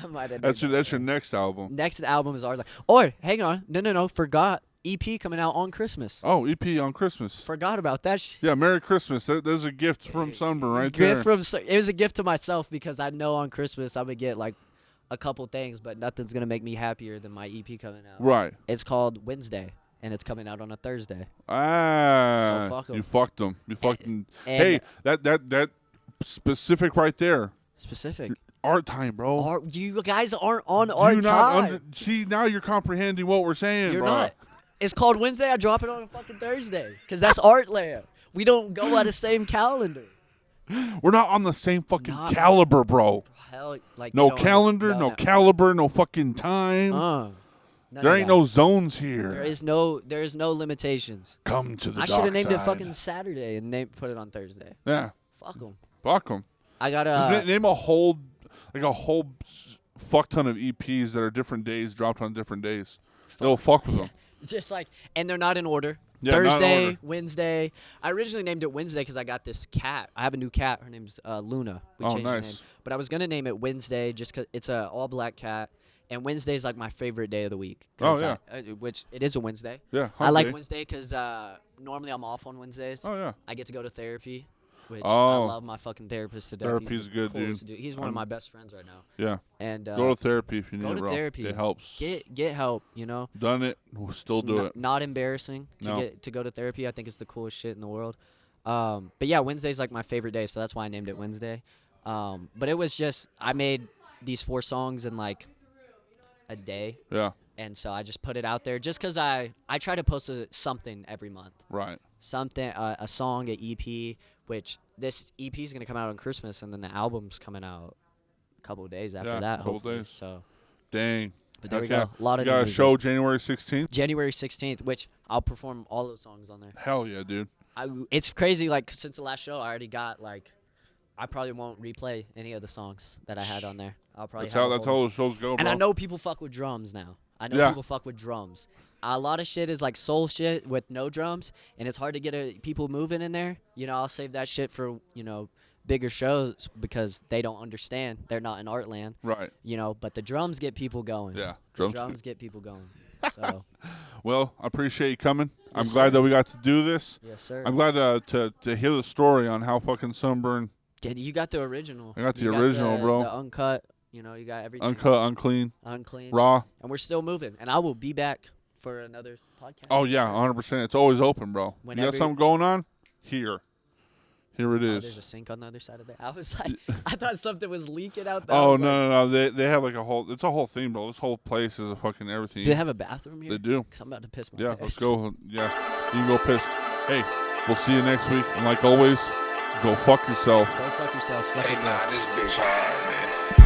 I might have. That's your next album. Next album is Artland. Or hang on, no, forgot. EP coming out on Christmas. Oh, EP on Christmas. Forgot about that. Yeah, Merry Christmas. There's a gift from Sunburn right Gift there. it was a gift to myself because I know on Christmas I'm gonna get like a couple things, but nothing's gonna make me happier than my EP coming out. Right. It's called Wednesday, and it's coming out on a Thursday. Ah, So fuck 'em. you fucked them. You fucked them. And Hey, that specific right there. specific. Art time, bro. You guys aren't on Do our you time. not see, now you're comprehending what we're saying, You're bro. not. It's called Wednesday. I drop it on a fucking Thursday because that's Artland. We don't go by the same calendar. We're not on the same fucking caliber, bro. Hell, like No you don't- calendar, no caliber, no fucking time. None there of ain't that. no zones here. There is no limitations. Come to the I dark should have named it side. fucking Saturday and put it on Thursday. Yeah. Fuck them. Fuck them. I got Just name a whole fuck ton of EPs that are different days dropped on different days. It'll fuck with them. just like, and they're not in order. Yeah, not in Thursday, order. Wednesday. I originally named it Wednesday because I got this cat. I have a new cat. Her name's Luna. We Oh, changed the name. nice. But I was gonna name it Wednesday just because it's a all black cat, and Wednesday's like my favorite day of the week. Oh, yeah. Which it is a Wednesday. Yeah. I like okay. Wednesday because normally I'm off on Wednesdays. Oh yeah. I get to go to therapy, which I Oh. love my fucking therapist to death. Therapy's He's the good, coolest dude. He's one of my best friends right now. Yeah. And Go to therapy if you need go it, to bro. therapy. It helps. Get help. You know. Done it. We'll still It's do it. Not embarrassing to go to therapy. I think it's the coolest shit in the world. But yeah, Wednesday's like my favorite day, so that's why I named it Wednesday. But it was just I made these 4 songs in like a day. Yeah. And so I just put it out there just because I try to post something every month. Right. Something, a song, an EP, which this EP is going to come out on Christmas, and then the album's coming out a couple of days after that, couple hopefully. Days. So, dang. but there we Okay. go. A lot of you got a music. show January 16th? January 16th, which I'll perform all those songs on there. Hell yeah, dude. It's crazy, like, since the last show, I already got, like, I probably won't replay any of the songs that I had on there. I'll probably That's how those shows go, bro. And I know people fuck with drums now. I know people fuck with drums. A lot of shit is like soul shit with no drums, and it's hard to get people moving in there. You know, I'll save that shit for, you know, bigger shows because they don't understand. They're not in Artland. Right. You know, but the drums get people going. Yeah. Drums get people going. So. Well, I appreciate you coming. Yes, I'm glad that we got to do this. Yes, sir. I'm glad to hear the story on how fucking Sunburn. Yeah, you got the original. I got the original, bro. The uncut. You know, you got everything. Uncut, unclean, raw. And we're still moving. And I will be back for another podcast. Oh, yeah, 100%. It's always open, bro. Whenever you got something going on? Here it is. There's a sink on the other side of it. I was like, I thought something was leaking out there. Oh, no. They have like it's a whole thing, bro. This whole place is a fucking everything. Do they have a bathroom here? They do. Because I'm about to piss my Yeah, pants. let's go. Yeah, you can go piss. Hey, we'll see you next week. And like always, go fuck yourself. Go fuck yourself. Suck Hey, it nah, up. this bitch hard, man.